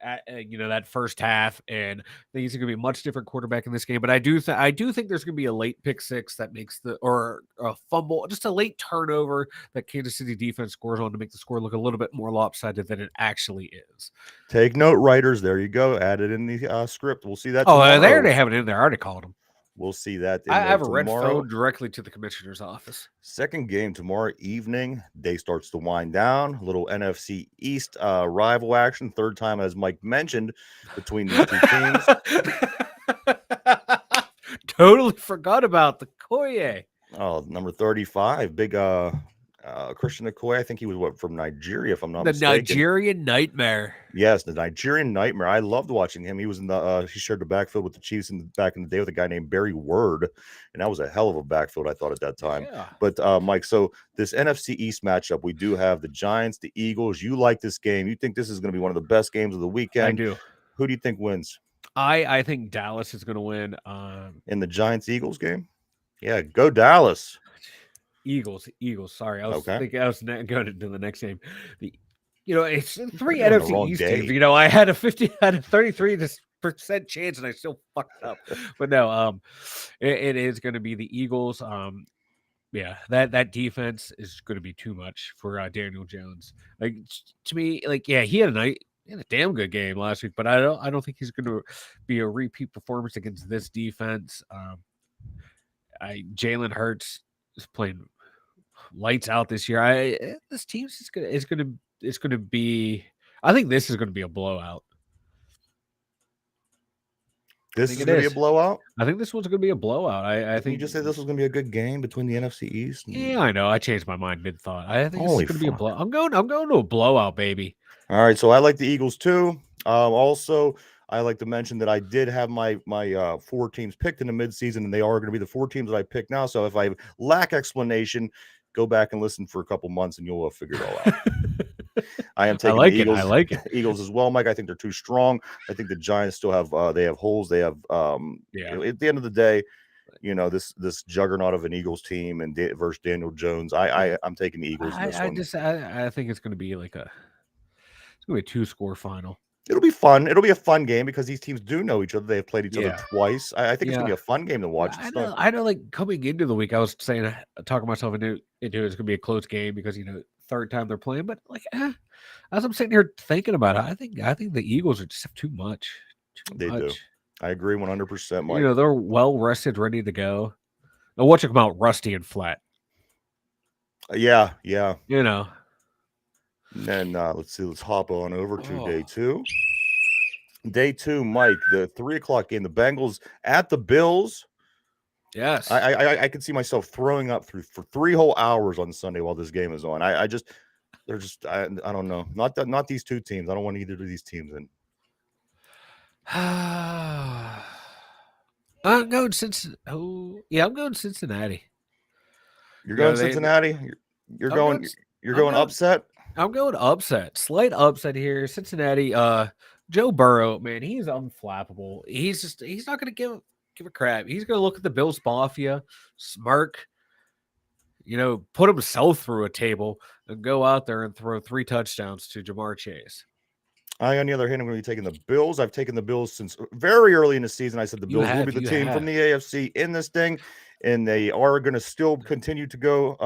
at that first half, and I think he's going to be a much different quarterback in this game. But I do think there's going to be a late pick 6 that makes or a fumble, just a late turnover that Kansas City defense scores on to make the score look a little bit more lopsided than it actually is. Take note, writers. There you go. Add it in the script. We'll see that. Oh, tomorrow. they already have it in there. I already called them. We'll see that. I have a red phone directly to the commissioner's office. Second game tomorrow evening. Day starts to wind down. A little NFC East rival action. Third time, as Mike mentioned, between these two teams. Totally forgot about the Koye. Oh, number 35. Big Christian Okoye. I think he was from Nigeria, if I'm not The mistaken. Nigerian Nightmare. Yes, the Nigerian Nightmare. I loved watching him. He was in the he shared the backfield with the Chiefs back in the day with a guy named Barry Word, and that was a hell of a backfield, I thought, at that time. Yeah. But Mike, so this NFC East matchup, we do have the Giants, the Eagles. You like this game? You think this is going to be one of the best games of the weekend? I do. Who do you think wins I think Dallas is going to win. in the Giants Eagles game? Yeah, go Dallas. Eagles. Sorry, I was Okay. thinking I was going to do the next game. It's three You're on the NFC wrong East day. teams. I had a 33% chance, and I still fucked up. But no, it is going to be the Eagles. Yeah, that defense is going to be too much for Daniel Jones. Like to me, he had a damn good game last week, but I don't think he's going to be a repeat performance against this defense. Jalen Hurts is playing lights out this year. This team is going to be. I think this is going to be a blowout. This is going to be a blowout? I think this one's going to be a blowout. I think you just said this was going to be a good game between the NFC East. Yeah, I know. I changed my mind mid-thought. I think this is Holy going to be a fuck. blowout. I'm going to a blowout, baby. All right, so I like the Eagles too. Also, I like to mention that I did have my 4 teams picked in the midseason, and they are going to be the 4 teams that I picked now. So if I lack explanation, go back and listen for a couple months, and you'll figure it all out. I am taking the Eagles. I like it. Eagles as well, Mike. I think they're too strong. I think the Giants still have they have holes. They have at the end of the day, this juggernaut of an Eagles team and versus Daniel Jones. I'm taking the Eagles in this one. I think it's going to be it's going to be a 2-score final. It'll be fun. It'll be a fun game because these teams do know each other. They have played each other twice. I think it's gonna be a fun game to watch. I know. Like coming into the week, I was saying, talking myself into it's gonna be a close game because third time they're playing. But as I'm sitting here thinking about it, I think the Eagles are just too much. They do. I agree 100%, Mike. They're well rested, ready to go. Now, watch them out, rusty and flat. Yeah. And then let's see. Let's hop on over to day 2. Day 2, Mike. The 3:00 game. The Bengals at the Bills. Yes. I can see myself throwing up for 3 whole hours on Sunday while this game is on. They're just I don't know. Not these 2 teams. I don't want either of these teams in. I'm going Cincinnati. I'm going Cincinnati. You're going Cincinnati? You're going upset? I'm going upset. Slight upset here. Cincinnati. Joe Burrow, man, he's unflappable. He's not going to give a crap. He's going to look at the Bills Mafia, smirk, put himself through a table and go out there and throw 3 touchdowns to Jamar Chase. On the other hand, I'm going to be taking the Bills. I've taken the Bills since very early in the season. I said the Bills will be the team from the AFC in this thing, and they are going to still continue to go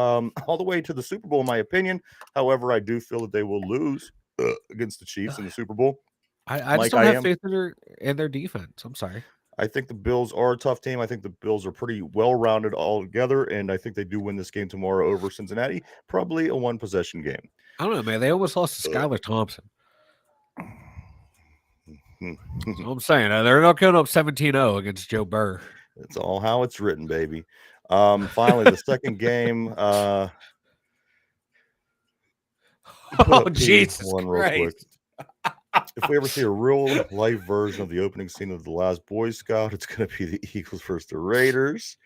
all the way to the Super Bowl, in my opinion. However, I do feel that they will lose against the Chiefs in the Super Bowl. I just don't have faith in their defense. I'm sorry. I think the Bills are a tough team. I think the Bills are pretty well-rounded all together, and I think they do win this game tomorrow over Cincinnati. Probably a 1-possession game. I don't know, man. They almost lost to Skylar Thompson. So I'm saying they're not going up 17-0 against Joe Burr. It's all how it's written, baby. Finally, the second game. Jesus Christ. If we ever see a real life version of the opening scene of The Last Boy Scout, it's going to be the Eagles versus the Raiders.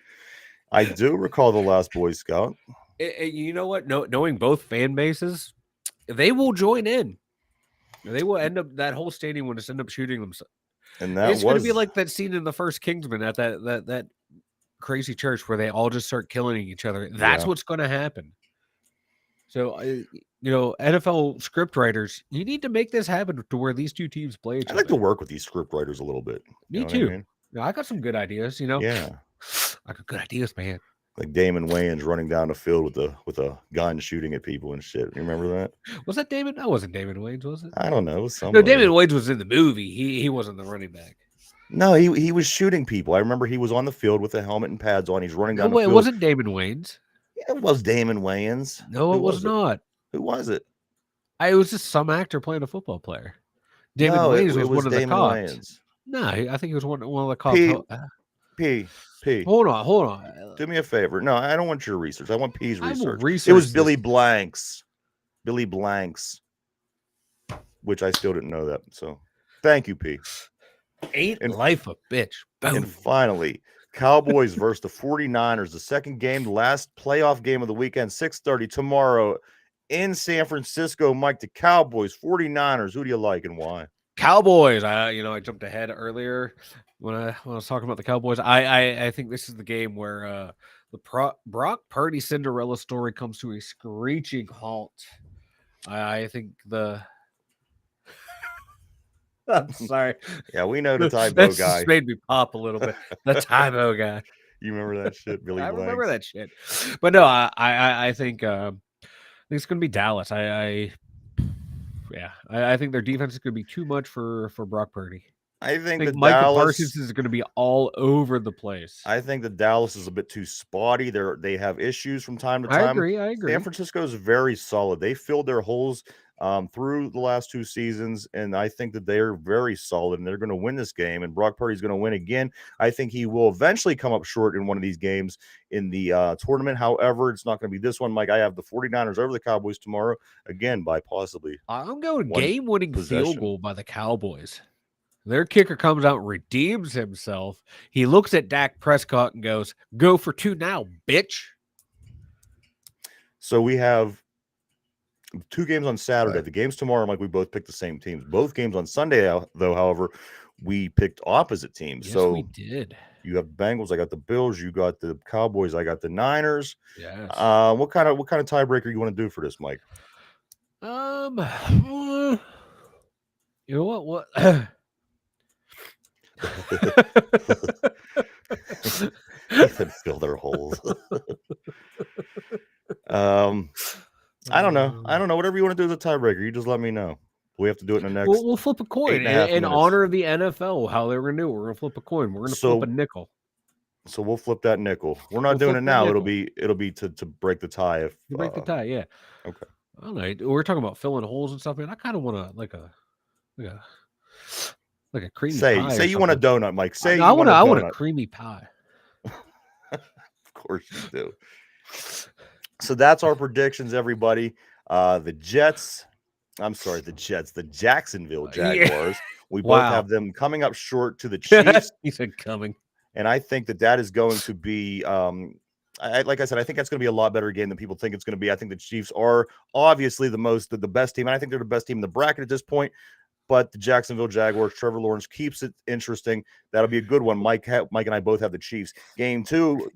I do recall The Last Boy Scout. You know what? Knowing both fan bases, they will join in. They will end up, that whole stadium will just end up shooting themselves. And it's going to be like that scene in the first Kingsman at that crazy church where they all just start killing each other. That's what's going to happen. So, NFL script writers, you need to make this happen to where these 2 teams play each other. I like to work with these script writers a little bit. Me too. I got some good ideas, Yeah. I got good ideas, man. Like Damon Wayans running down the field with a gun shooting at people and shit. You remember that? Was that Damon? That wasn't Damon Wayans, was it? I don't know. It was somebody. No, Damon Wayans was in the movie. He wasn't the running back. No, he was shooting people. I remember he was on the field with a helmet and pads on. He's running down the field. It wasn't Damon Wayans. Yeah, it was Damon Wayans. No, it was not. Who was it? It was just some actor playing a football player. Damon Wayans was one of the cops. No, I think he was one of the cops. P. Hold on. Do me a favor. No, I don't want your research. I want P's I will research. research It was this. Billy Blanks, which I still didn't know that. So thank you, P. Ain't And, life a bitch. Boom. And finally, Cowboys versus the 49ers, the second game, the last playoff game of the weekend, 6:30 tomorrow in San Francisco. Mike, the Cowboys, 49ers. Who do you like and why? Cowboys. I jumped ahead earlier when I was talking about the Cowboys. I think this is the game where the Brock Purdy Cinderella story comes to a screeching halt. I think the. I'm sorry. Yeah, we know the Tybo That guy. just made me pop a little bit. The Tybo guy. You remember that shit, Billy I Blanks? remember that shit. But no, I think it's going to be Dallas. I think their defense is going to be too much for Brock Purdy. I think Michael Parsons is going to be all over the place. I think that Dallas is a bit too spotty. They have issues from time to I time. agree. San Francisco is very solid. They filled their holes through the last 2 seasons, and I think that they're very solid, and they're going to win this game, and Brock Purdy's going to win again. I think he will eventually come up short in one of these games in the tournament. However, it's not going to be this one, Mike. I have the 49ers over the Cowboys tomorrow, again, by possibly I'm going game-winning field goal by the Cowboys. Their kicker comes out and redeems himself. He looks at Dak Prescott and goes, "Go for 2 now, bitch." So we have 2 games on Saturday. The games tomorrow, Mike, we both picked the same teams. Both games on Sunday, though, however, we picked opposite teams. Yes, so we did. You have the Bengals. I got the Bills. You got the Cowboys. I got the Niners. Yes. What kind of tiebreaker you want to do for this, Mike? You know what? He said fill their holes. I don't know. Whatever you want to do as a tiebreaker, you just let me know. We have to do it in the next. We'll flip a coin in honor of the NFL. How they're going to do it. We're going to flip a coin. We're going to flip a nickel. So we'll flip that nickel. We're not doing it now. It'll be to break the tie. If you break the tie, yeah. Okay. I don't know. We're talking about filling holes and stuff, man. I kind of want to like a creamy pie. Say you want a donut, Mike. I want a creamy pie. Of course you do. So that's our predictions, everybody. The Jacksonville Jaguars. We both have them coming up short to the Chiefs. He said coming. And I think that is going to be, like I said, I think that's going to be a lot better game than people think it's going to be. I think the Chiefs are obviously the best team. And I think they're the best team in the bracket at this point. But the Jacksonville Jaguars, Trevor Lawrence keeps it interesting. That'll be a good one. Mike and I both have the Chiefs. Game 2,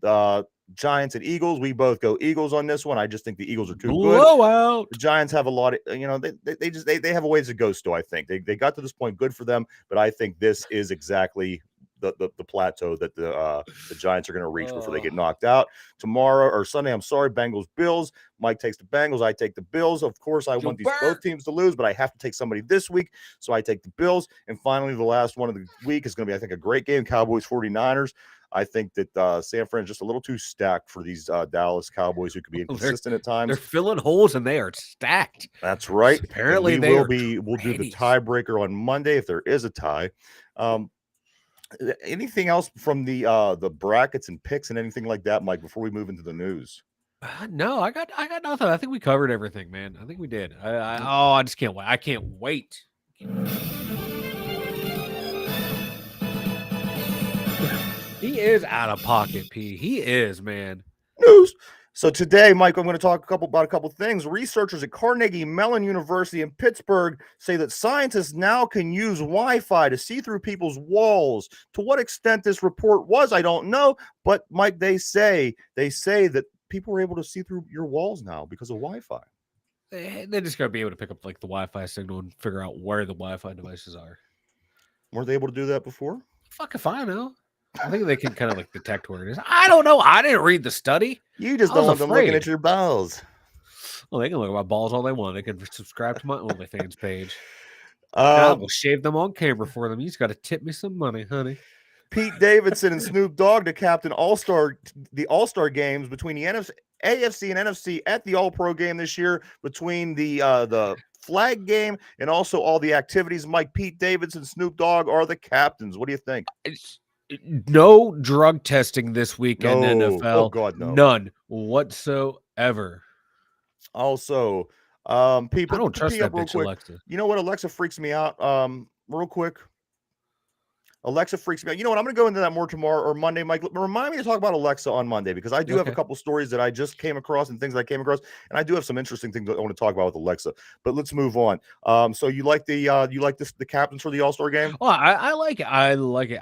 Giants and Eagles. We both go Eagles on this one. I just think the Eagles are too good. Blowout. The Giants have a lot of, they have a ways to go still, I think. They got to this point, good for them. But I think this is exactly the plateau that the Giants are going to reach before they get knocked out tomorrow or Sunday. I'm sorry, Bengals, Bills. Mike takes the Bengals. I take the Bills. Of course, I want both teams to lose, but I have to take somebody this week, so I take the Bills. And finally, the last one of the week is going to be, I think, a great game, Cowboys 49ers. I think that San Fran is just a little too stacked for these Dallas Cowboys who could be inconsistent at times. They're filling holes and they are stacked. That's right. Apparently, we'll do the tiebreaker on Monday if there is a tie. Anything else from the brackets and picks and anything like that, Mike, before we move into the news? No, I got nothing. I think we covered everything, man. I think we did. I just can't wait. I can't wait. He is out of pocket, P. He is, man. News. So today, Mike, I'm going to talk about a couple things. Researchers at Carnegie Mellon University in Pittsburgh say that scientists now can use Wi-Fi to see through people's walls. To what extent this report was, I don't know. But Mike, they say that people are able to see through your walls now because of Wi-Fi. They're just going to be able to pick up like the Wi-Fi signal and figure out where the Wi-Fi devices are. Weren't they able to do that before? Fuck if I know. I think they can kind of like detect where it is. I don't know. I didn't read the study. You just don't want them looking at your balls. Well, they can look at my balls all they want. They can subscribe to my OnlyFans page. I will shave them on camera for them. You just got to tip me some money, honey. Pete Davidson and Snoop Dogg to captain the All-Star games between the AFC and NFC at the All-Pro game this year, between the flag game and also all the activities. Mike, Pete Davidson, Snoop Dogg are the captains. What do you think? No drug testing this weekend, No. Oh NFL. God, no. None whatsoever. Also, P, I don't put the trust P up that real bitch quick. Alexa. You know what? Alexa freaks me out. Real quick. Alexa freaks me out. You know what? I'm going to go into that more tomorrow or Monday, Mike. Remind me to talk about Alexa on Monday because I do have a Okay. couple stories that I just came across and things that I came across, and I do have some interesting things that I want to talk about with Alexa. But let's move on. So you like the captains for the All-Star game? Well, I like it. I like it.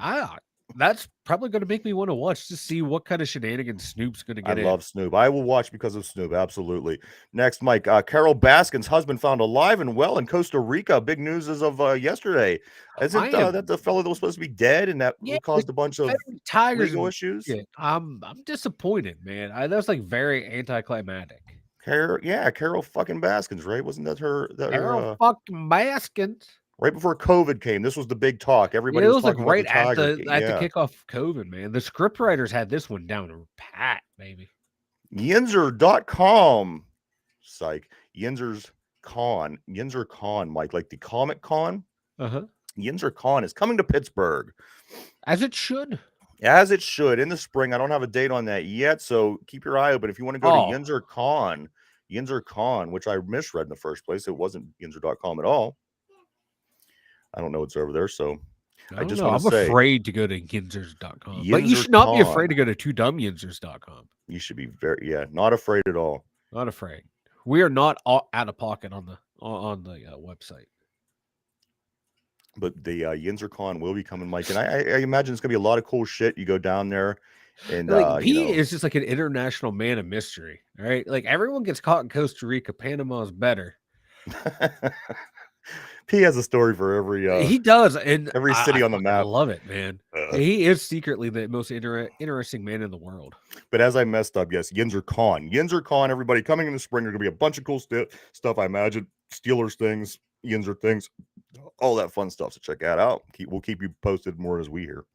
That's probably going to make me want to watch to see what kind of shenanigans Snoop's going to I get in. love Snoop. I will watch because of Snoop. Absolutely. Next, Mike. Carol Baskin's husband found alive and well in Costa Rica. Big news as of yesterday. I Isn't am, that the fellow that was supposed to be dead and that yeah, the caused a bunch of Confederate Tigers legal and issues? shit. I'm disappointed, man. That's like very anticlimactic. Carol fucking Baskins, right? Wasn't that her Carol fucking Baskins. right before COVID came? This was the big talk. Yeah, Everybody it was was like talking about the right at Tiger. the Yeah. kickoff of COVID, man. The scriptwriters had this one down to pat, baby. Yinzer.com. Psych. Yinzer's Con. Yinzer Con, Mike, like the Comic Con. Uh-huh. Yinzer Con is coming to Pittsburgh. As it should. As it should in the spring. I don't have a date on that yet, so keep your eye open. If you want to go to Yinzer Con, which I misread in the first place, it wasn't Yinzer.com at all. I don't know what's over there, so I just want to say afraid to go to Yinzers.com. But you Yinzer should not be Con. afraid to go to Dumyinzers.com. You should be not afraid at all. Not afraid. We are not out of pocket on the website. But the Yinzer Con will be coming, Mike, and I imagine it's gonna be a lot of cool shit. You go down there, and like P is just like an international man of mystery. All right, like everyone gets caught in Costa Rica. Panama is better. P has a story for every. He does, and every city on the map. I love it, man. He is secretly the most interesting man in the world. But as I messed up, yes, Yinzer Con, everybody coming in the spring. There's gonna be a bunch of cool stuff. I imagine Steelers things, Yinzer things, all that fun stuff. So check that out. We'll keep you posted more as we hear.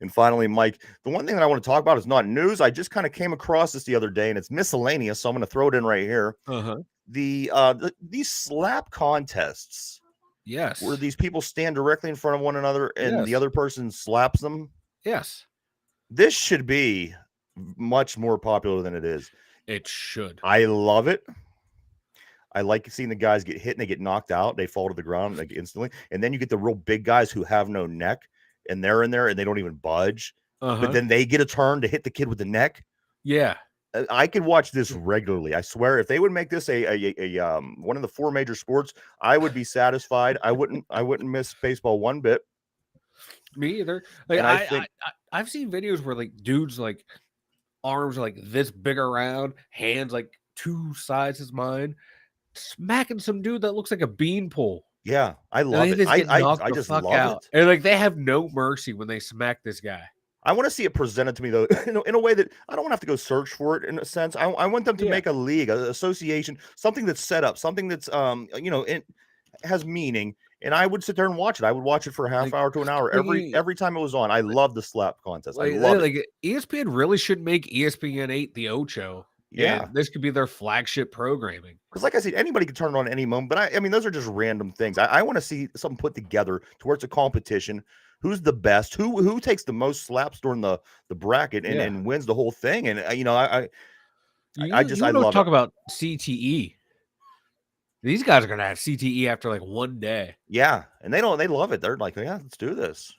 And finally, Mike, the one thing that I want to talk about is not news. I just kind of came across this the other day, and it's miscellaneous, so I'm going to throw it in right here. Uh-huh. These slap contests, yes, where these people stand directly in front of one another and the other person slaps them. Yes, this should be much more popular than it is. It should. I love it. I like seeing the guys get hit and they get knocked out. They fall to the ground like instantly, and then you get the real big guys who have no neck, and they're in there and they don't even budge. But then they get a turn to hit the kid with the neck. Yeah. I could watch this regularly. I swear, if they would make this a one of the four major sports, I would be satisfied. I wouldn't miss baseball one bit. Me either. Like I've seen videos where like dudes like arms are like this big around, hands like two sizes mine, smacking some dude that looks like a beanpole. Yeah, I love it. I just love it. And like they have no mercy when they smack this guy. I want to see it presented to me though, in a way that I don't want to have to go search for it. In a sense, I want them to make a league, an association, something that's set up, something that's it has meaning. And I would sit there and watch it. I would watch it for a half hour to an hour every time it was on. I love the slap contest. I love it. Like ESPN really should make ESPN 8 the Ocho. Yeah, this could be their flagship programming. Because, like I said, anybody can turn it on at any moment. But I mean, those are just random things. I want to see something put together to where it's a competition. Who's the best? Who takes the most slaps during the bracket and wins the whole thing? And I love talk about CTE. These guys are gonna have CTE after like one day. Yeah, and they love it. They're like, yeah, let's do this.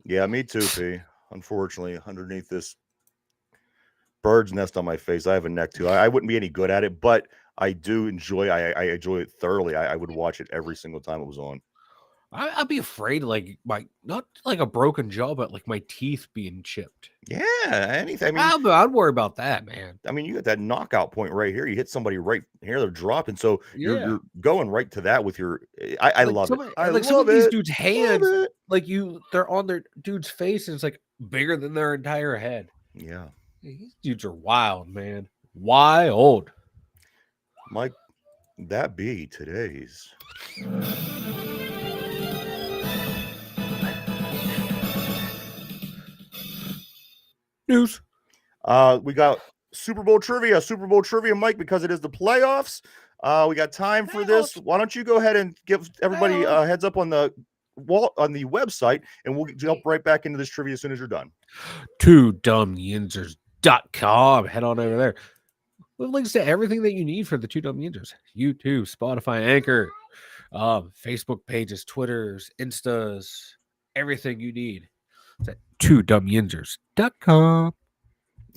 Yeah, me too, P. Unfortunately, underneath this bird's nest on my face, I have a neck too. I wouldn't be any good at it, but I do enjoy. I enjoy it thoroughly. I would watch it every single time it was on. I'd be afraid of like not like a broken jaw, but like my teeth being chipped. Yeah, anything. I mean, I'd worry about that, man. I mean, you got that knockout point right here. You hit somebody right here, they're dropping. So you're going right to that with your. I love it. I like love some of these it. dudes' hands, like they're on their dude's face, and it's like bigger than their entire head. Yeah, these dudes are wild, man. Wild. Mike, that be today's. News. We got Super Bowl trivia, Mike, because it is the playoffs. We got time for this. Why don't you go ahead and give everybody a heads up on the website, and we'll jump right back into this trivia as soon as you're done. To dumyinzers.com. Head on over there. With links to everything that you need for the Two Dumb Yinzers. YouTube, Spotify, Anchor, Facebook pages, Twitters, Instas, everything you need. It's at twodumbyinzers.com.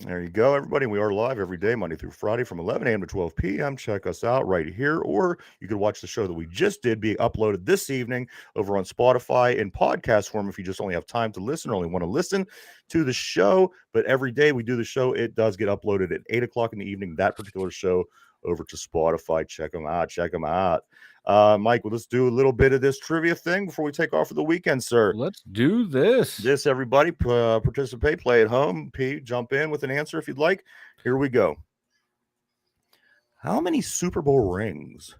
There you go, everybody. We are live every day, Monday through Friday from 11 a.m. to 12 p.m. Check us out right here, or you can watch the show that we just did be uploaded this evening over on Spotify in podcast form if you just only have time to listen or only want to listen to the show. But every day we do the show, it does get uploaded at 8 o'clock in the evening, that particular show, over to Spotify. Check them out. Check them out. Mike, let's do a little bit of this trivia thing before we take off for the weekend, sir. Let's do this. Everybody, participate, play at home. P, jump in with an answer if you'd like. Here we go. How many Super Bowl rings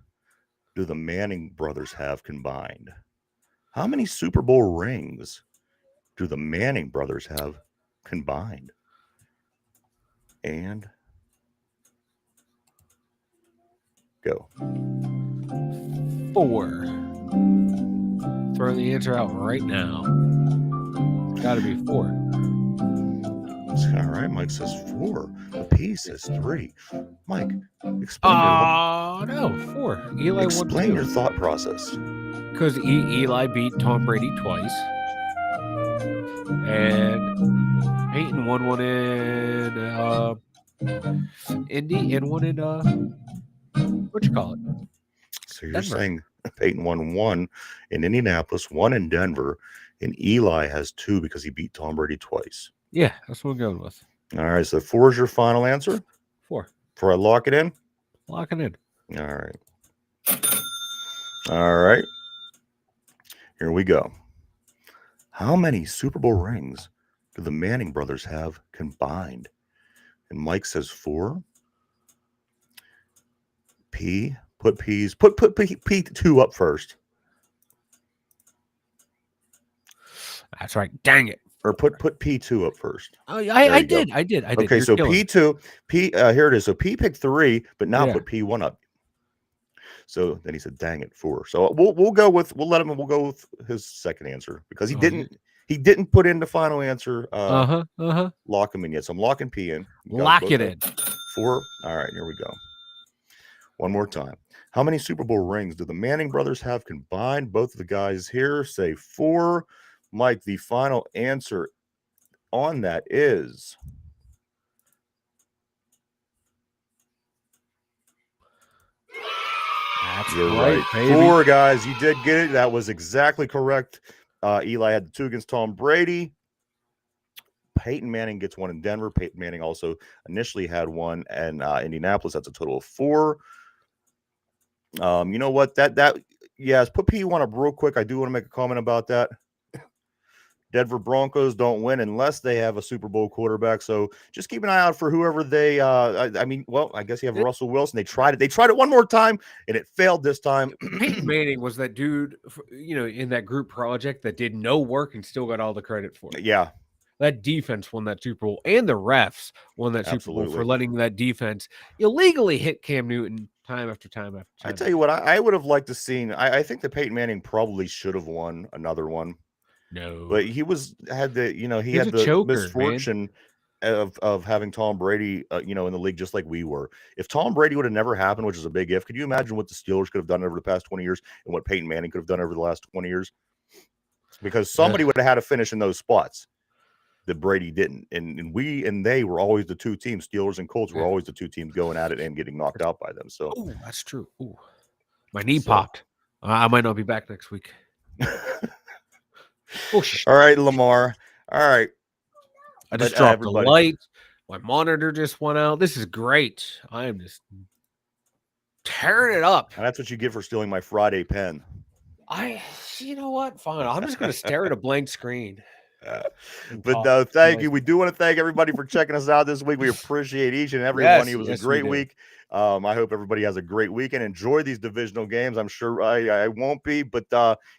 do the Manning brothers have combined? How many Super Bowl rings do the Manning brothers have combined? And go. 4. Throw the answer out right now. Gotta be 4. All right, Mike says 4. The P says 3. Mike, explain no, 4. Eli explain won your thought process. Because Eli beat Tom Brady twice. And Peyton won one in Indy and one in what you call it? So you're saying Peyton won 1 in Indianapolis, 1 in Denver, and Eli has 2 because he beat Tom Brady twice. Yeah, that's what I'm going with. All right, so 4 is your final answer? 4. Before I lock it in? Lock it in. All right. All right. Here we go. How many Super Bowl rings do the Manning brothers have combined? And Mike says 4. P, put P2 up first. That's right. Dang it. Or put P2 up first. Oh, I did. Okay, You're so killing. P2, here it is. So P picked 3, but now Yeah. put P1 up. So then he said, "Dang it, 4." So we'll go with his second answer because he didn't put in the final answer. Lock him in yet. So I'm locking P in. Lock it in. 4. All right, here we go. One more time. How many Super Bowl rings do the Manning brothers have combined? Both of the guys here say 4. Mike, the final answer on that is you're right. Baby. 4, guys. You did get it. That was exactly correct. Eli had the 2 against Tom Brady. Peyton Manning gets 1 in Denver. Peyton Manning also initially had 1 in Indianapolis. That's a total of 4. You know what? Yes, put P1 up real quick. I do want to make a comment about that. Denver Broncos don't win unless they have a Super Bowl quarterback. So just keep an eye out for whoever they. I guess you have Russell Wilson. They tried it one more time, and it failed this time. Peyton Manning was that dude, in that group project that did no work and still got all the credit for it. Yeah, that defense won that Super Bowl, and the refs won that Absolutely. Super Bowl for letting that defense illegally hit Cam Newton time after time after time. I tell you what, I would have liked to seen. I think that Peyton Manning probably should have won another one. No, but he had the choker, misfortune of having Tom Brady, in the league just like we were. If Tom Brady would have never happened, which is a big if, could you imagine what the Steelers could have done over the past 20 years and what Peyton Manning could have done over the last 20 years? Because somebody would have had to finish in those spots that Brady didn't. And we and they were always the 2 teams. Steelers and Colts were always the 2 teams going at it and getting knocked out by them. So that's true. Ooh. My knee popped. I might not be back next week. All right, Lamar. All right. I just dropped the light. My monitor just went out. This is great. I am just tearing it up. And that's what you get for stealing my Friday pen. You know what? Fine. I'm just going to stare at a blank screen. But no, thank you. We do want to thank everybody for checking us out this week. We appreciate each and every one. It was a great week. I hope everybody has a great weekend. Enjoy these divisional games. I'm sure I won't be, but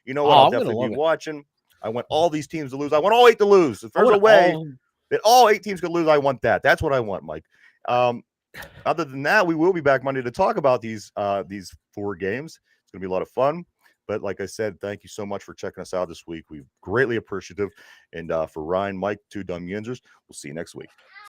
you know what? I'll definitely be watching. I want all these teams to lose. I want all 8 to lose. If there's a way that all 8 teams could lose, I want that. That's what I want, Mike. Other than that, we will be back Monday to talk about these 4 games. It's going to be a lot of fun. But like I said, thank you so much for checking us out this week. We greatly appreciative. And for Ryan, Mike, two Dum Yinzers, we'll see you next week.